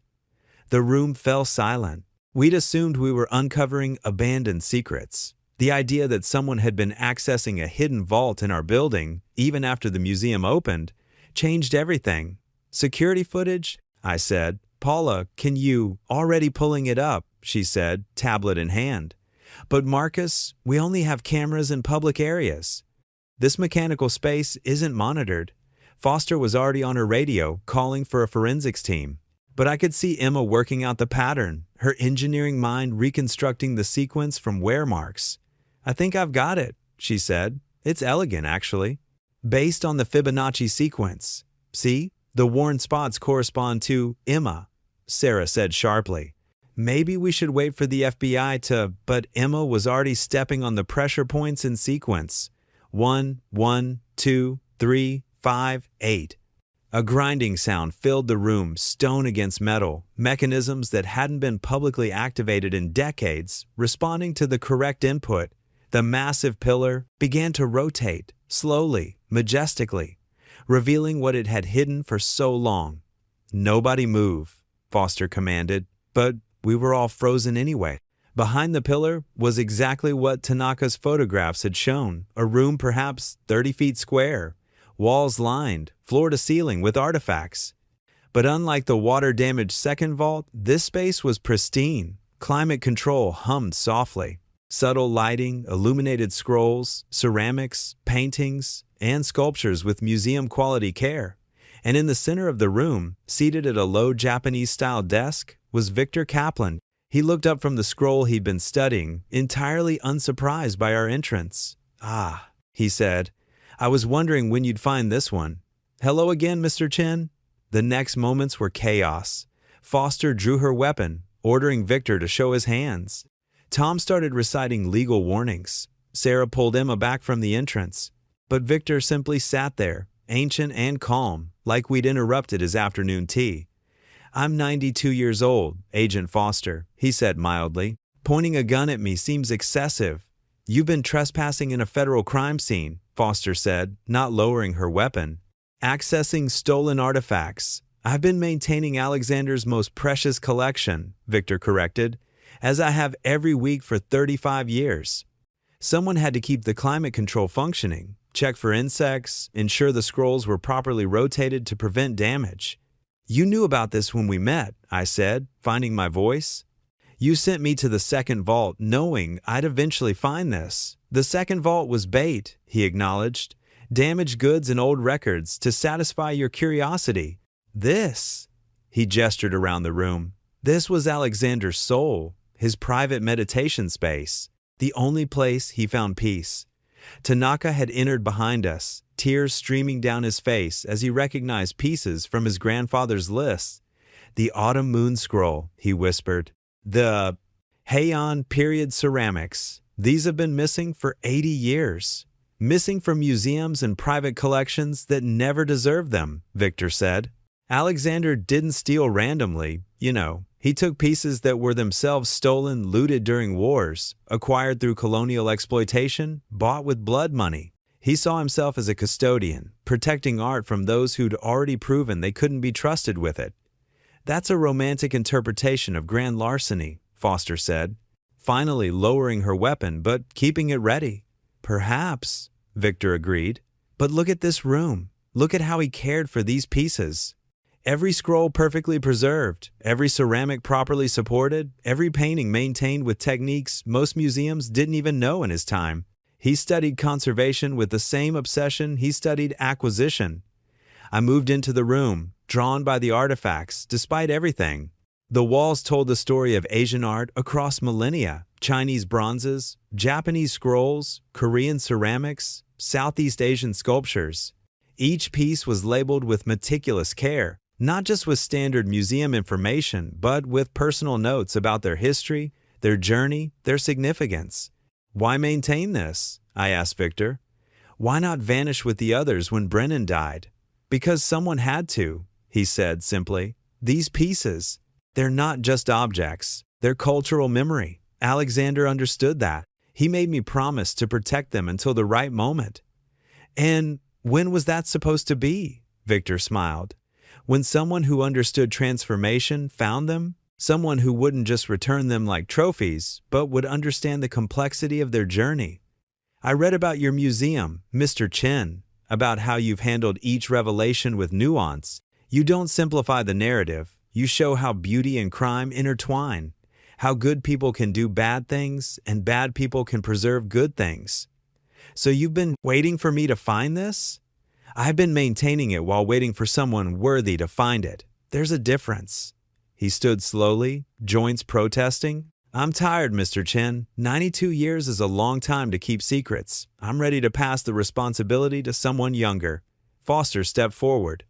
The room fell silent. We'd assumed we were uncovering abandoned secrets. The idea that someone had been accessing a hidden vault in our building, even after the museum opened, changed everything. Security footage? I said. Paula, can you? Already pulling it up, she said, tablet in hand. But Marcus, we only have cameras in public areas. This mechanical space isn't monitored. Foster was already on her radio, calling for a forensics team. But I could see Emma working out the pattern, her engineering mind reconstructing the sequence from wear marks. I think I've got it, she said. It's elegant, actually. based on the Fibonacci sequence. See, the worn spots correspond to Emma, Sarah said sharply. Maybe we should wait for the FBI to, but Emma was already stepping on the pressure points in sequence. 1, 1, 2, 3, 5, 8. A grinding sound filled the room, stone against metal, mechanisms that hadn't been publicly activated in decades, responding to the correct input. The massive pillar began to rotate, slowly, majestically, revealing what it had hidden for so long. "Nobody move," Foster commanded, but we were all frozen anyway. Behind the pillar was exactly what Tanaka's photographs had shown, a room perhaps 30 feet square, walls lined, floor to ceiling with artifacts. But unlike the water-damaged second vault, this space was pristine. Climate control hummed softly. Subtle lighting, illuminated scrolls, ceramics, paintings, and sculptures with museum-quality care. And in the center of the room, seated at a low Japanese-style desk, was Victor Kaplan. He looked up from the scroll he'd been studying, entirely unsurprised by our entrance. "Ah," he said, "I was wondering when you'd find this one." "Hello again, Mr. Chen." The next moments were chaos. Foster drew her weapon, ordering Victor to show his hands. Tom started reciting legal warnings. Sarah pulled Emma back from the entrance. But Victor simply sat there, ancient and calm, like we'd interrupted his afternoon tea. "I'm 92 years old, Agent Foster," he said mildly. "Pointing a gun at me seems excessive." "You've been trespassing in a federal crime scene," Foster said, not lowering her weapon. "Accessing stolen artifacts." "I've been maintaining Alexander's most precious collection," Victor corrected, "as I have every week for 35 years. Someone had to keep the climate control functioning, check for insects, ensure the scrolls were properly rotated to prevent damage." "You knew about this when we met," I said, finding my voice. "You sent me to the second vault knowing I'd eventually find this." "The second vault was bait," he acknowledged. "Damaged goods and old records to satisfy your curiosity. This," he gestured around the room, "this was Alexander's soul, his private meditation space, the only place he found peace." Tanaka had entered behind us, tears streaming down his face as he recognized pieces from his grandfather's list. "The Autumn Moon Scroll," he whispered. "The Heian period ceramics. These have been missing for 80 years. Missing from museums and private collections that never deserved them," Victor said. "Alexander didn't steal randomly, you know. He took pieces that were themselves stolen, looted during wars, acquired through colonial exploitation, bought with blood money. He saw himself as a custodian, protecting art from those who'd already proven they couldn't be trusted with it." "That's a romantic interpretation of grand larceny," Foster said, finally lowering her weapon but keeping it ready. "Perhaps," Victor agreed. "But look at this room. Look at how he cared for these pieces. Every scroll perfectly preserved, every ceramic properly supported, every painting maintained with techniques most museums didn't even know in his time. He studied conservation with the same obsession he studied acquisition." I moved into the room, drawn by the artifacts, despite everything. The walls told the story of Asian art across millennia: Chinese bronzes, Japanese scrolls, Korean ceramics, Southeast Asian sculptures. Each piece was labeled with meticulous care, not just with standard museum information, but with personal notes about their history, their journey, their significance. "Why maintain this?" I asked Victor. "Why not vanish with the others when Brennan died?" "Because someone had to," he said simply. "These pieces, they're not just objects, they're cultural memory. Alexander understood that. He made me promise to protect them until the right moment." "And when was that supposed to be?" Victor smiled. "When someone who understood transformation found them, someone who wouldn't just return them like trophies, but would understand the complexity of their journey. I read about your museum, Mr. Chen, about how you've handled each revelation with nuance. You don't simplify the narrative. You show how beauty and crime intertwine, how good people can do bad things and bad people can preserve good things. So you've been waiting for me to find this? I've been maintaining it while waiting for someone worthy to find it. There's a difference." He stood slowly, joints protesting. I'm tired, Mr. Chen. 92 years is a long time to keep secrets. I'm ready to pass the responsibility to someone younger. Foster stepped forward.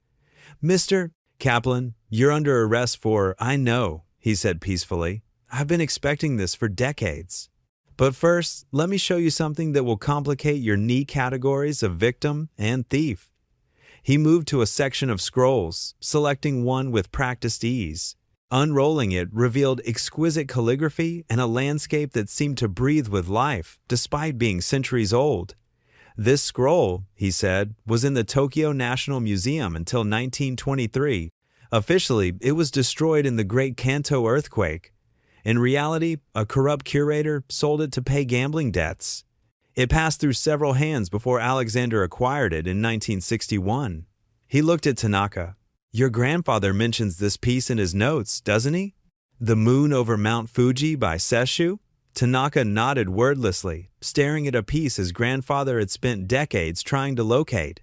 Mr. Kaplan, you're under arrest for, I know, he said peacefully. I've been expecting this for decades. But first, let me show you something that will complicate your neat categories of victim and thief. He moved to a section of scrolls, selecting one with practiced ease. Unrolling it revealed exquisite calligraphy and a landscape that seemed to breathe with life, despite being centuries old. This scroll, he said, was in the Tokyo National Museum until 1923. Officially, it was destroyed in the Great Kanto earthquake. In reality, a corrupt curator sold it to pay gambling debts. It passed through several hands before Alexander acquired it in 1961. He looked at Tanaka. Your grandfather mentions this piece in his notes, doesn't he? The Moon Over Mount Fuji by Sesshu? Tanaka nodded wordlessly, staring at a piece his grandfather had spent decades trying to locate.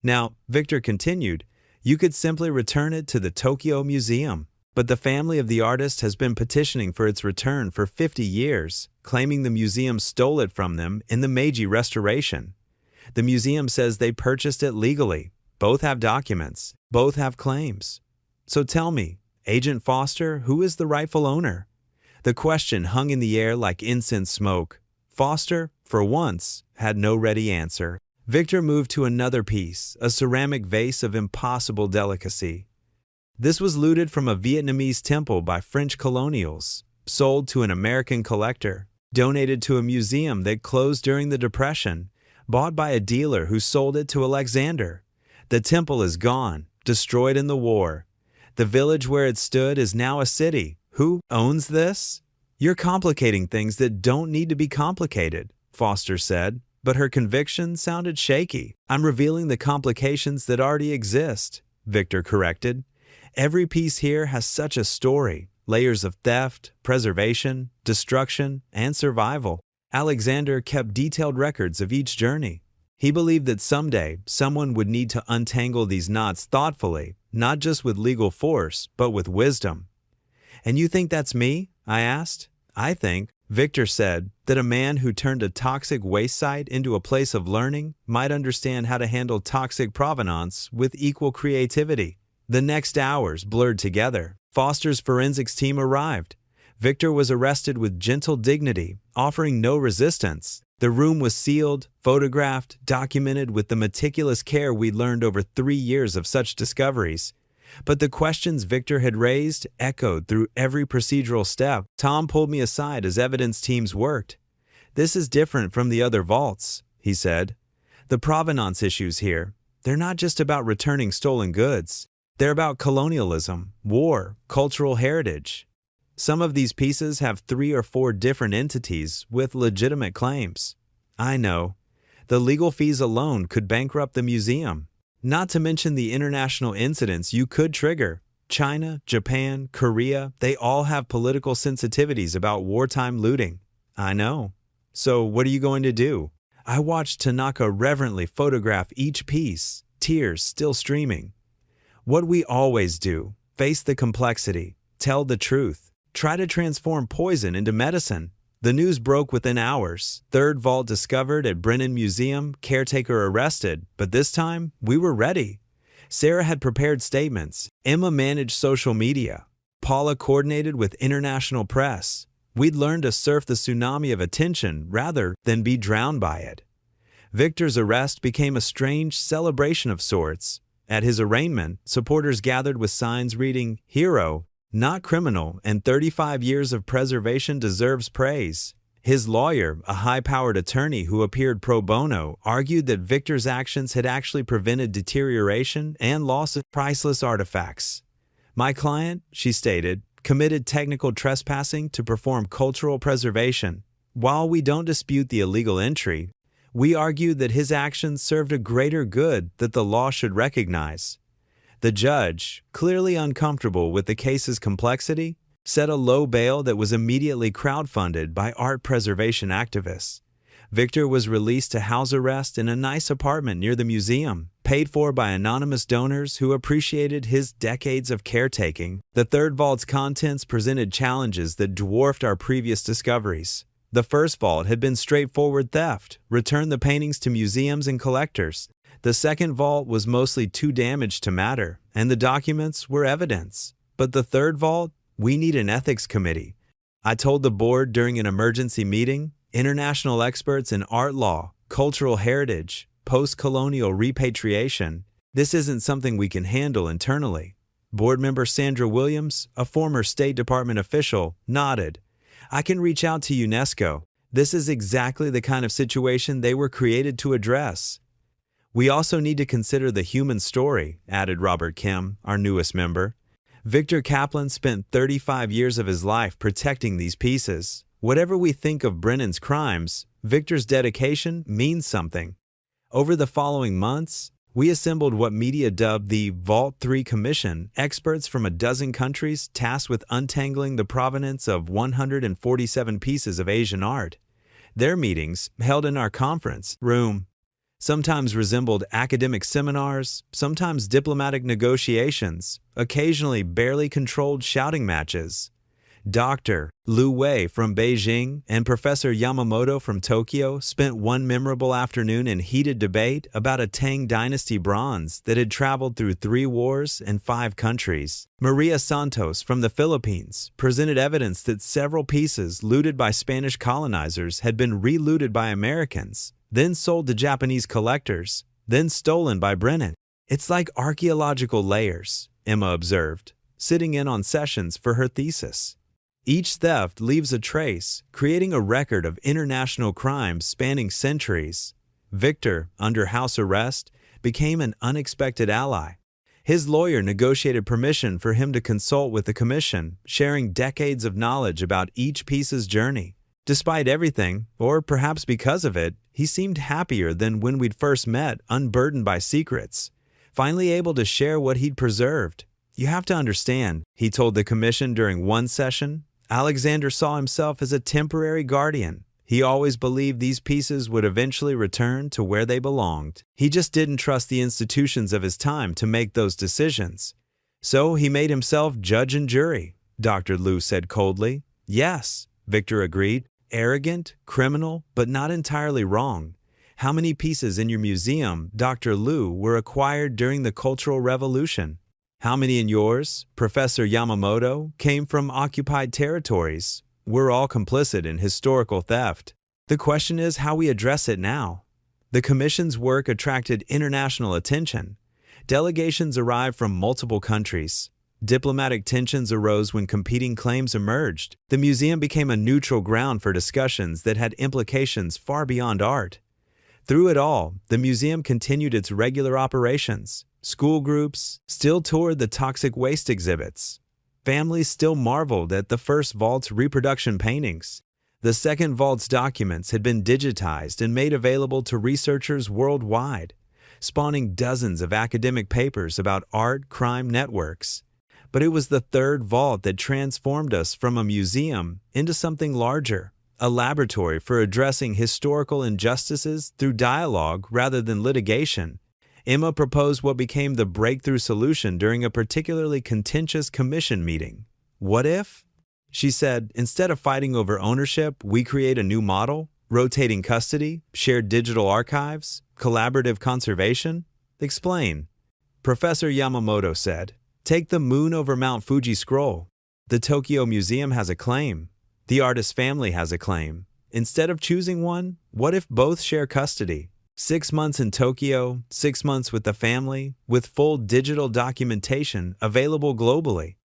Now, Victor continued, you could simply return it to the Tokyo Museum. But the family of the artist has been petitioning for its return for 50 years, claiming the museum stole it from them in the Meiji Restoration. The museum says they purchased it legally. Both have documents. Both have claims. So tell me, Agent Foster, who is the rightful owner? The question hung in the air like incense smoke. Foster, for once, had no ready answer. Victor moved to another piece, a ceramic vase of impossible delicacy. This was looted from a Vietnamese temple by French colonials, sold to an American collector, donated to a museum that closed during the Depression, bought by a dealer who sold it to Alexander. The temple is gone, destroyed in the war. The village where it stood is now a city. Who owns this? You're complicating things that don't need to be complicated, Foster said, but her conviction sounded shaky. I'm revealing the complications that already exist, Victor corrected. Every piece here has such a story, layers of theft, preservation, destruction, and survival. Alexander kept detailed records of each journey. He believed that someday someone would need to untangle these knots thoughtfully, not just with legal force, but with wisdom. And you think that's me? I asked. I think, Victor said, that a man who turned a toxic waste site into a place of learning might understand how to handle toxic provenance with equal creativity. The next hours blurred together. Foster's forensics team arrived. Victor was arrested with gentle dignity, offering no resistance. The room was sealed, photographed, documented with the meticulous care we'd learned over 3 years of such discoveries. But the questions Victor had raised echoed through every procedural step. Tom pulled me aside as evidence teams worked. This is different from the other vaults, he said. The provenance issues here, they're not just about returning stolen goods. They're about colonialism, war, cultural heritage. Some of these pieces have 3 or 4 different entities with legitimate claims. I know. The legal fees alone could bankrupt the museum. Not to mention the international incidents you could trigger. China, Japan, Korea, they all have political sensitivities about wartime looting. I know. So what are you going to do? I watched Tanaka reverently photograph each piece, tears still streaming. What we always do, face the complexity, tell the truth, try to transform poison into medicine. The news broke within hours. Third vault discovered at Brennan Museum, caretaker arrested, but this time, we were ready. Sarah had prepared statements. Emma managed social media. Paula coordinated with international press. We'd learned to surf the tsunami of attention rather than be drowned by it. Victor's arrest became a strange celebration of sorts. At his arraignment, supporters gathered with signs reading, "Hero, not criminal, and 35 years of preservation deserves praise." His lawyer, a high-powered attorney who appeared pro bono, argued that Victor's actions had actually prevented deterioration and loss of priceless artifacts. My client, she stated, committed technical trespassing to perform cultural preservation. While we don't dispute the illegal entry, we argued that his actions served a greater good that the law should recognize. The judge, clearly uncomfortable with the case's complexity, set a low bail that was immediately crowdfunded by art preservation activists. Victor was released to house arrest in a nice apartment near the museum, paid for by anonymous donors who appreciated his decades of caretaking. The third vault's contents presented challenges that dwarfed our previous discoveries. The first vault had been straightforward theft, return the paintings to museums and collectors. The second vault was mostly too damaged to matter, and the documents were evidence. But the third vault, we need an ethics committee. I told the board during an emergency meeting, international experts in art law, cultural heritage, post-colonial repatriation, this isn't something we can handle internally. Board member Sandra Williams, a former State Department official, nodded. I can reach out to UNESCO. This is exactly the kind of situation they were created to address. We also need to consider the human story, added Robert Kim, our newest member. Victor Kaplan spent 35 years of his life protecting these pieces. Whatever we think of Brennan's crimes, Victor's dedication means something. Over the following months, we assembled what media dubbed the Vault 3 Commission, experts from a dozen countries tasked with untangling the provenance of 147 pieces of Asian art. Their meetings, held in our conference room, sometimes resembled academic seminars, sometimes diplomatic negotiations, occasionally barely controlled shouting matches. Dr. Lu Wei from Beijing and Professor Yamamoto from Tokyo spent one memorable afternoon in heated debate about a Tang Dynasty bronze that had traveled through 3 wars and 5 countries. Maria Santos from the Philippines presented evidence that several pieces looted by Spanish colonizers had been re-looted by Americans, then sold to Japanese collectors, then stolen by Brennan. It's like archaeological layers, Emma observed, sitting in on sessions for her thesis. Each theft leaves a trace, creating a record of international crimes spanning centuries. Victor, under house arrest, became an unexpected ally. His lawyer negotiated permission for him to consult with the commission, sharing decades of knowledge about each piece's journey. Despite everything, or perhaps because of it, he seemed happier than when we'd first met, unburdened by secrets, finally able to share what he'd preserved. You have to understand, he told the commission during one session, Alexander saw himself as a temporary guardian. He always believed these pieces would eventually return to where they belonged. He just didn't trust the institutions of his time to make those decisions. So he made himself judge and jury, Dr. Liu said coldly. Yes, Victor agreed. Arrogant, criminal, but not entirely wrong. How many pieces in your museum, Dr. Liu, were acquired during the Cultural Revolution? How many in yours, Professor Yamamoto, came from occupied territories? We're all complicit in historical theft. The question is how we address it now. The Commission's work attracted international attention. Delegations arrived from multiple countries. Diplomatic tensions arose when competing claims emerged. The museum became a neutral ground for discussions that had implications far beyond art. Through it all, the museum continued its regular operations. School groups still toured the toxic waste exhibits. Families still marveled at the first vault's reproduction paintings. The second vault's documents had been digitized and made available to researchers worldwide, spawning dozens of academic papers about art crime networks. But it was the third vault that transformed us from a museum into something larger, a laboratory for addressing historical injustices through dialogue rather than litigation. Emma proposed what became the breakthrough solution during a particularly contentious commission meeting. What if? She said, instead of fighting over ownership, we create a new model, rotating custody, shared digital archives, collaborative conservation? Explain. Professor Yamamoto said, take the moon over Mount Fuji scroll. The Tokyo Museum has a claim. The artist's family has a claim. Instead of choosing one, what if both share custody? 6 months in Tokyo, 6 months with the family, with full digital documentation available globally.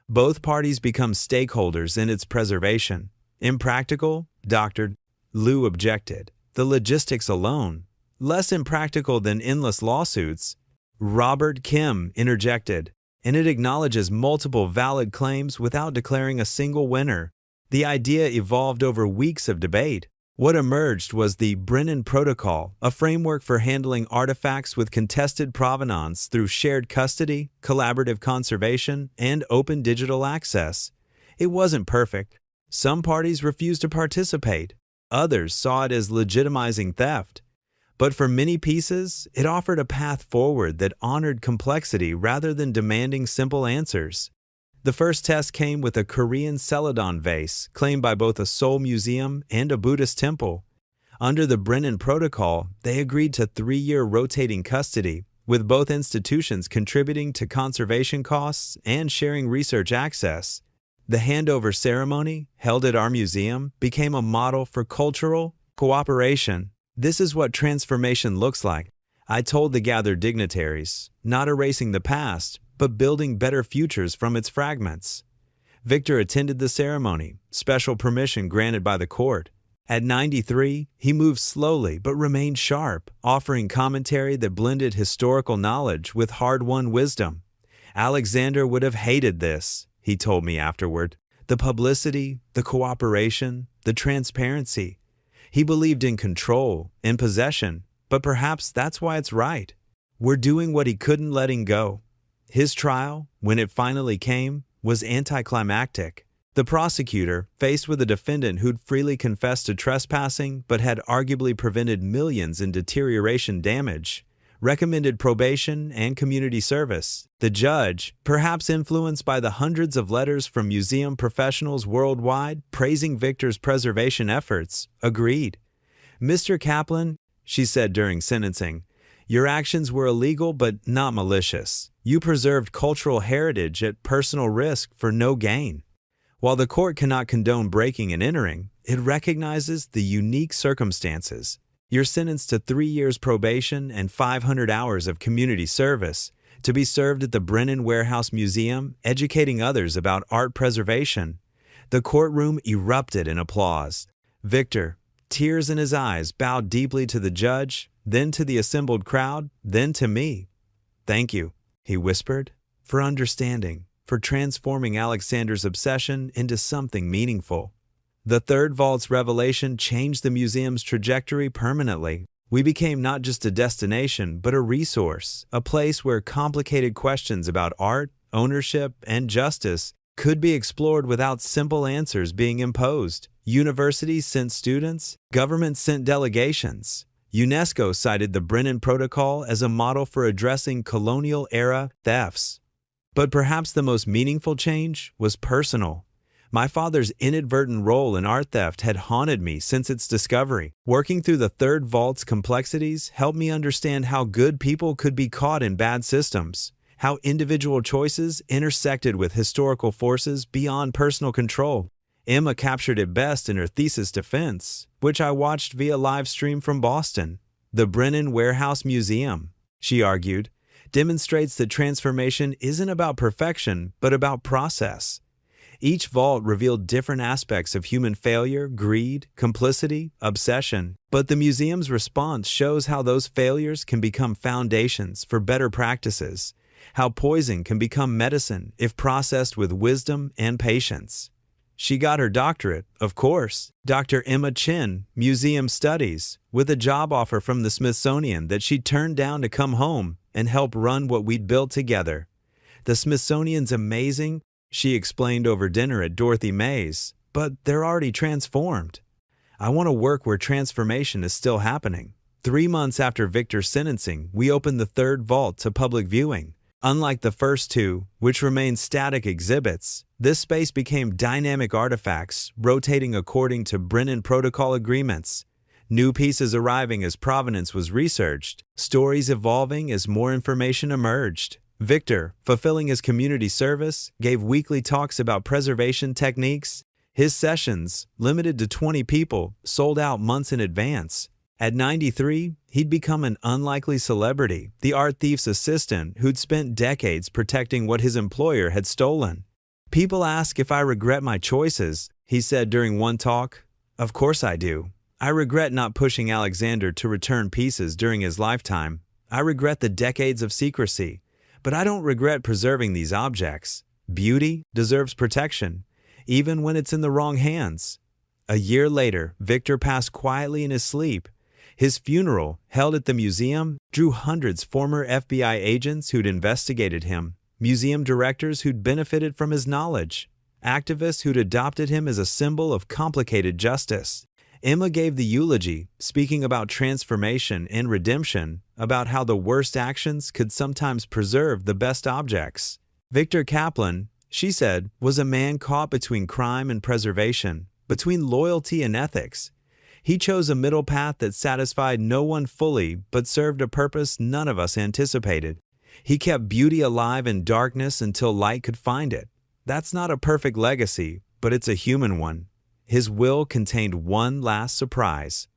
Both parties become stakeholders in its preservation. Impractical? Dr. Liu objected. The logistics alone. Less impractical than endless lawsuits. Robert Kim interjected. And it acknowledges multiple valid claims without declaring a single winner. The idea evolved over weeks of debate. What emerged was the Brennan Protocol, a framework for handling artifacts with contested provenance through shared custody, collaborative conservation, and open digital access. It wasn't perfect. Some parties refused to participate. Others saw it as legitimizing theft. But for many pieces, it offered a path forward that honored complexity rather than demanding simple answers. The first test came with a Korean Celadon vase claimed by both a Seoul museum and a Buddhist temple. Under the Brennan Protocol, they agreed to 3-year rotating custody, with both institutions contributing to conservation costs and sharing research access. The handover ceremony, held at our museum, became a model for cultural cooperation. This is what transformation looks like, I told the gathered dignitaries, not erasing the past, but building better futures from its fragments. Victor attended the ceremony, special permission granted by the court. At 93, he moved slowly but remained sharp, offering commentary that blended historical knowledge with hard-won wisdom. Alexander would have hated this, he told me afterward. The publicity, the cooperation, the transparency. He believed in control, in possession, but perhaps that's why it's right. We're doing what he couldn't letting go. His trial, when it finally came, was anticlimactic. The prosecutor, faced with a defendant who'd freely confessed to trespassing but had arguably prevented millions in deterioration damage, recommended probation and community service. The judge, perhaps influenced by the hundreds of letters from museum professionals worldwide praising Victor's preservation efforts, agreed. "Mr. Kaplan," she said during sentencing, "your actions were illegal but not malicious. You preserved cultural heritage at personal risk for no gain." While the court cannot condone breaking and entering, it recognizes the unique circumstances. You're sentenced to 3 years probation and 500 hours of community service to be served at the Brennan Warehouse Museum, educating others about art preservation. The courtroom erupted in applause. Victor, tears in his eyes, bowed deeply to the judge, then to the assembled crowd, then to me. "Thank you," he whispered, "for understanding, for transforming Alexander's obsession into something meaningful." The third vault's revelation changed the museum's trajectory permanently. We became not just a destination, but a resource, a place where complicated questions about art, ownership, and justice could be explored without simple answers being imposed. Universities sent students, governments sent delegations. UNESCO cited the Brennan Protocol as a model for addressing colonial-era thefts. But perhaps the most meaningful change was personal. My father's inadvertent role in art theft had haunted me since its discovery. Working through the third vault's complexities helped me understand how good people could be caught in bad systems, how individual choices intersected with historical forces beyond personal control. Emma captured it best in her thesis defense, which I watched via live stream from Boston. The Brennan Warehouse Museum, she argued, demonstrates that transformation isn't about perfection, but about process. Each vault revealed different aspects of human failure, greed, complicity, obsession, but the museum's response shows how those failures can become foundations for better practices, how poison can become medicine if processed with wisdom and patience. She got her doctorate, of course, Dr. Emma Chin, Museum Studies, with a job offer from the Smithsonian that she turned down to come home and help run what we'd built together. "The Smithsonian's amazing," she explained over dinner at Dorothy May's, "but they're already transformed. I want to work where transformation is still happening." 3 months after Victor's sentencing, we opened the third vault to public viewing. Unlike the first two, which remained static exhibits, this space became dynamic artifacts, rotating according to Brennan Protocol agreements. New pieces arriving as provenance was researched, stories evolving as more information emerged. Victor, fulfilling his community service, gave weekly talks about preservation techniques. His sessions, limited to 20 people, sold out months in advance. At 93, he'd become an unlikely celebrity, the art thief's assistant who'd spent decades protecting what his employer had stolen. "People ask if I regret my choices," he said during one talk. "Of course I do. I regret not pushing Alexander to return pieces during his lifetime. I regret the decades of secrecy. But I don't regret preserving these objects. Beauty deserves protection, even when it's in the wrong hands." A year later, Victor passed quietly in his sleep. His funeral, held at the museum, drew hundreds former FBI agents who'd investigated him, museum directors who'd benefited from his knowledge, activists who'd adopted him as a symbol of complicated justice, Emma gave the eulogy, speaking about transformation and redemption, about how the worst actions could sometimes preserve the best objects. Victor Kaplan, she said, was a man caught between crime and preservation, between loyalty and ethics. He chose a middle path that satisfied no one fully but served a purpose none of us anticipated. He kept beauty alive in darkness until light could find it. That's not a perfect legacy, but it's a human one. His will contained one last surprise.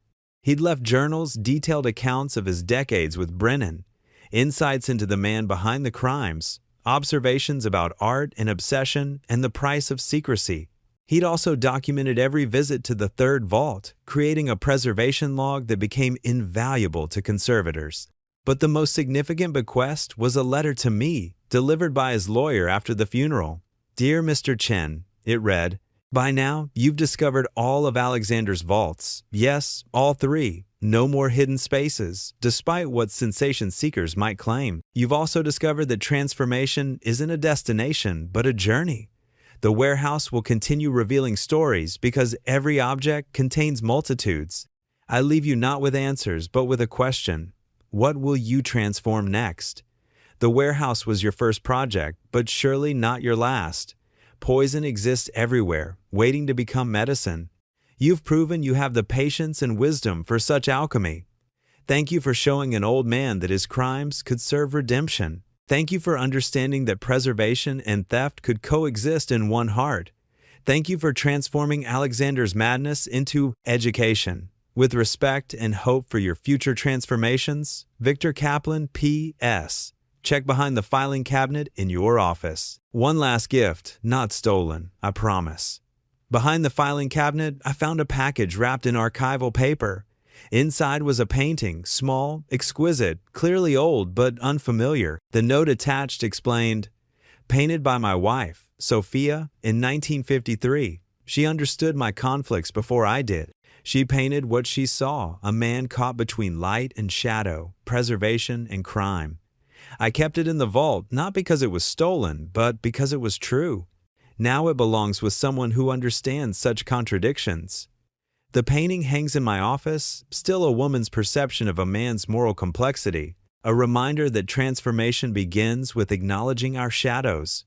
He'd left journals, detailed accounts of his decades with Brennan, insights into the man behind the crimes, observations about art and obsession, and the price of secrecy. He'd also documented every visit to the third vault, creating a preservation log that became invaluable to conservators. But the most significant bequest was a letter to me, delivered by his lawyer after the funeral. "Dear Mr. Chen," it read, "by now, you've discovered all of Alexander's vaults. Yes, all three. No more hidden spaces, despite what sensation seekers might claim. You've also discovered that transformation isn't a destination, but a journey. The warehouse will continue revealing stories because every object contains multitudes. I leave you not with answers, but with a question. What will you transform next? The warehouse was your first project, but surely not your last. Poison exists everywhere, waiting to become medicine. You've proven you have the patience and wisdom for such alchemy. Thank you for showing an old man that his crimes could serve redemption. Thank you for understanding that preservation and theft could coexist in one heart. Thank you for transforming Alexander's madness into education. With respect and hope for your future transformations, Victor Kaplan, P.S. Check behind the filing cabinet in your office. One last gift, not stolen, I promise." Behind the filing cabinet, I found a package wrapped in archival paper. Inside was a painting, small, exquisite, clearly old but unfamiliar. The note attached explained, "Painted by my wife, Sophia, in 1953. She understood my conflicts before I did. She painted what she saw, a man caught between light and shadow, preservation and crime. I kept it in the vault not because it was stolen, but because it was true. Now it belongs with someone who understands such contradictions." The painting hangs in my office, still a woman's perception of a man's moral complexity, a reminder that transformation begins with acknowledging our shadows.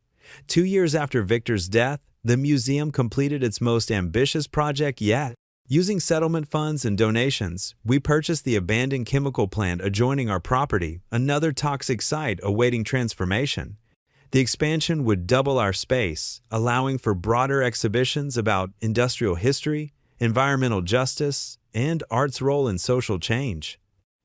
2 years after Victor's death, the museum completed its most ambitious project yet. Using settlement funds and donations, we purchased the abandoned chemical plant adjoining our property, another toxic site awaiting transformation. The expansion would double our space, allowing for broader exhibitions about industrial history, environmental justice, and art's role in social change.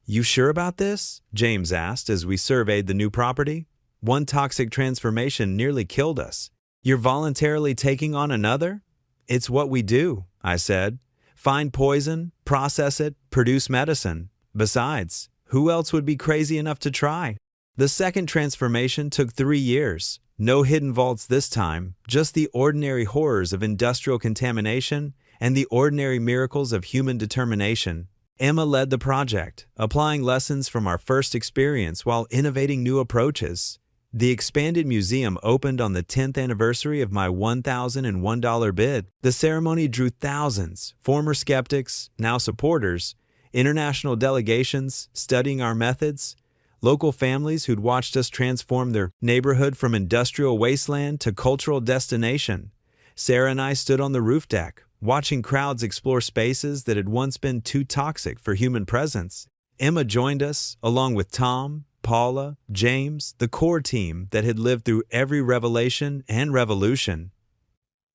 "You sure about this?" James asked as we surveyed the new property. "One toxic transformation nearly killed us. You're voluntarily taking on another?" "It's what we do," I said. "Find poison, process it, produce medicine. Besides, who else would be crazy enough to try?" The second transformation took 3 years. No hidden vaults this time, just the ordinary horrors of industrial contamination and the ordinary miracles of human determination. Emma led the project, applying lessons from our first experience while innovating new approaches. The expanded museum opened on the 10th anniversary of my $1,001 bid. The ceremony drew thousands, former skeptics, now supporters, international delegations studying our methods, local families who'd watched us transform their neighborhood from industrial wasteland to cultural destination. Sarah and I stood on the roof deck, watching crowds explore spaces that had once been too toxic for human presence. Emma joined us, along with Tom, Paula, James, the core team that had lived through every revelation and revolution.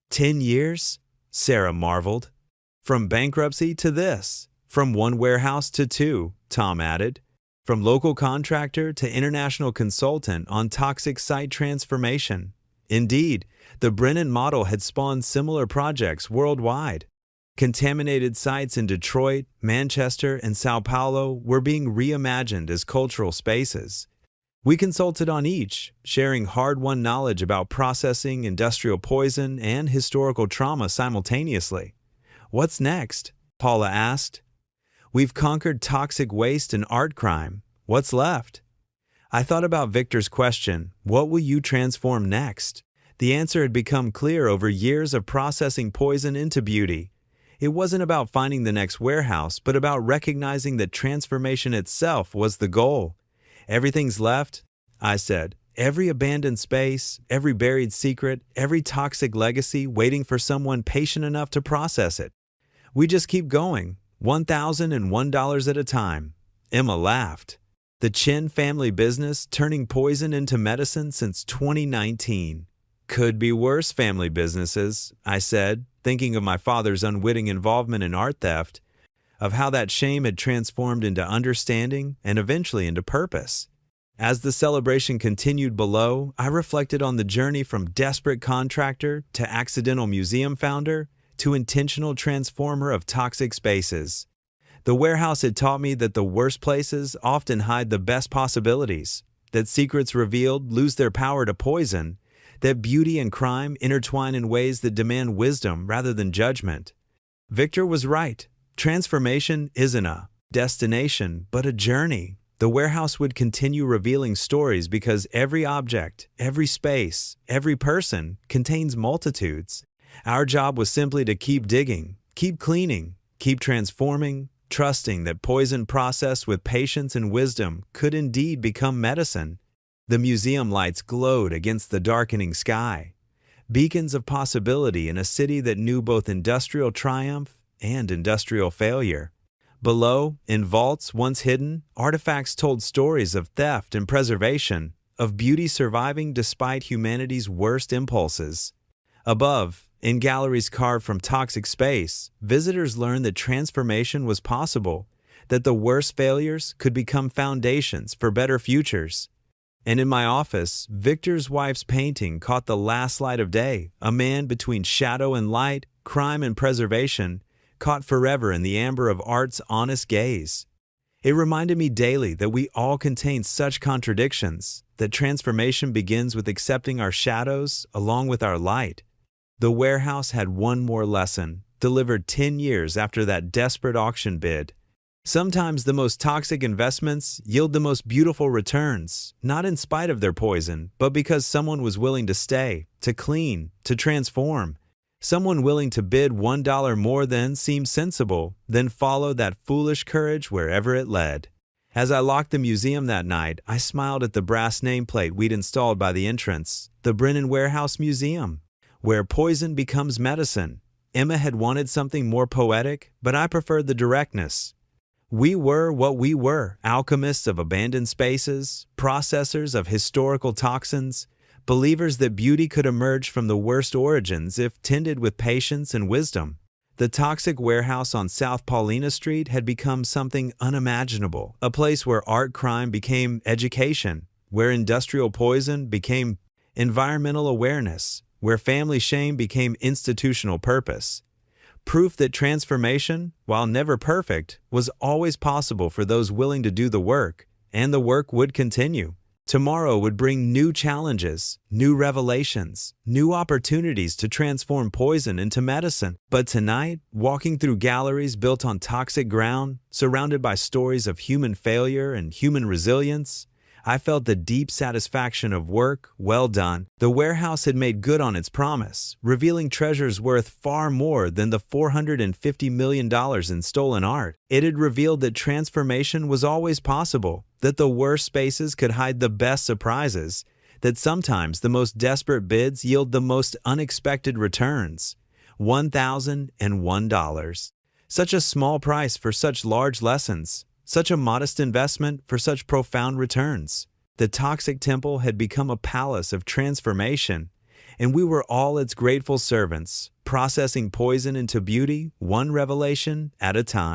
10 years? Sarah marveled. From bankruptcy to this. From one warehouse to 2, Tom added. From local contractor to international consultant on toxic site transformation. Indeed, the Brennan model had spawned similar projects worldwide. Contaminated sites in Detroit, Manchester, and Sao Paulo were being reimagined as cultural spaces. We consulted on each, sharing hard-won knowledge about processing industrial poison and historical trauma simultaneously. "What's next?" Paula asked. "We've conquered toxic waste and art crime. What's left?" I thought about Victor's question, "What will you transform next?" The answer had become clear over years of processing poison into beauty. It wasn't about finding the next warehouse, but about recognizing that transformation itself was the goal. Everything's left, I said. Every abandoned space, every buried secret, every toxic legacy waiting for someone patient enough to process it. We just keep going, $1,001 at a time. Emma laughed. The Chin family business turning poison into medicine since 2019. Could be worse family businesses, I said, thinking of my father's unwitting involvement in art theft, of how that shame had transformed into understanding and eventually into purpose. As the celebration continued below, I reflected on the journey from desperate contractor to accidental museum founder to intentional transformer of toxic spaces. The warehouse had taught me that the worst places often hide the best possibilities, that secrets revealed lose their power to poison, that beauty and crime intertwine in ways that demand wisdom rather than judgment. Victor was right. Transformation isn't a destination, but a journey. The warehouse would continue revealing stories because every object, every space, every person contains multitudes. Our job was simply to keep digging, keep cleaning, keep transforming, trusting that poison processed with patience and wisdom could indeed become medicine. The museum lights glowed against the darkening sky, beacons of possibility in a city that knew both industrial triumph and industrial failure. Below, in vaults once hidden, artifacts told stories of theft and preservation, of beauty surviving despite humanity's worst impulses. Above, in galleries carved from toxic space, visitors learned that transformation was possible, that the worst failures could become foundations for better futures. And in my office, Victor's wife's painting caught the last light of day, a man between shadow and light, crime and preservation, caught forever in the amber of art's honest gaze. It reminded me daily that we all contain such contradictions, that transformation begins with accepting our shadows along with our light. The warehouse had one more lesson, delivered 10 years after that desperate auction bid. Sometimes the most toxic investments yield the most beautiful returns, not in spite of their poison, but because someone was willing to stay, to clean, to transform. Someone willing to bid $1 more than seemed sensible, then follow that foolish courage wherever it led. As I locked the museum that night, I smiled at the brass nameplate we'd installed by the entrance, the Brennan Warehouse Museum, where poison becomes medicine. Emma had wanted something more poetic, but I preferred the directness. We were what we were, alchemists of abandoned spaces, processors of historical toxins, believers that beauty could emerge from the worst origins if tended with patience and wisdom. The toxic warehouse on South Paulina Street had become something unimaginable, a place where art crime became education, where industrial poison became environmental awareness, where family shame became institutional purpose. Proof that transformation, while never perfect, was always possible for those willing to do the work, and the work would continue. Tomorrow would bring new challenges, new revelations, new opportunities to transform poison into medicine. But tonight, walking through galleries built on toxic ground, surrounded by stories of human failure and human resilience, I felt the deep satisfaction of work well done. The warehouse had made good on its promise, revealing treasures worth far more than the $450 million in stolen art. It had revealed that transformation was always possible, that the worst spaces could hide the best surprises, that sometimes the most desperate bids yield the most unexpected returns. $1,001. Such a small price for such large lessons. Such a modest investment for such profound returns. The toxic temple had become a palace of transformation, and we were all its grateful servants, processing poison into beauty, one revelation at a time.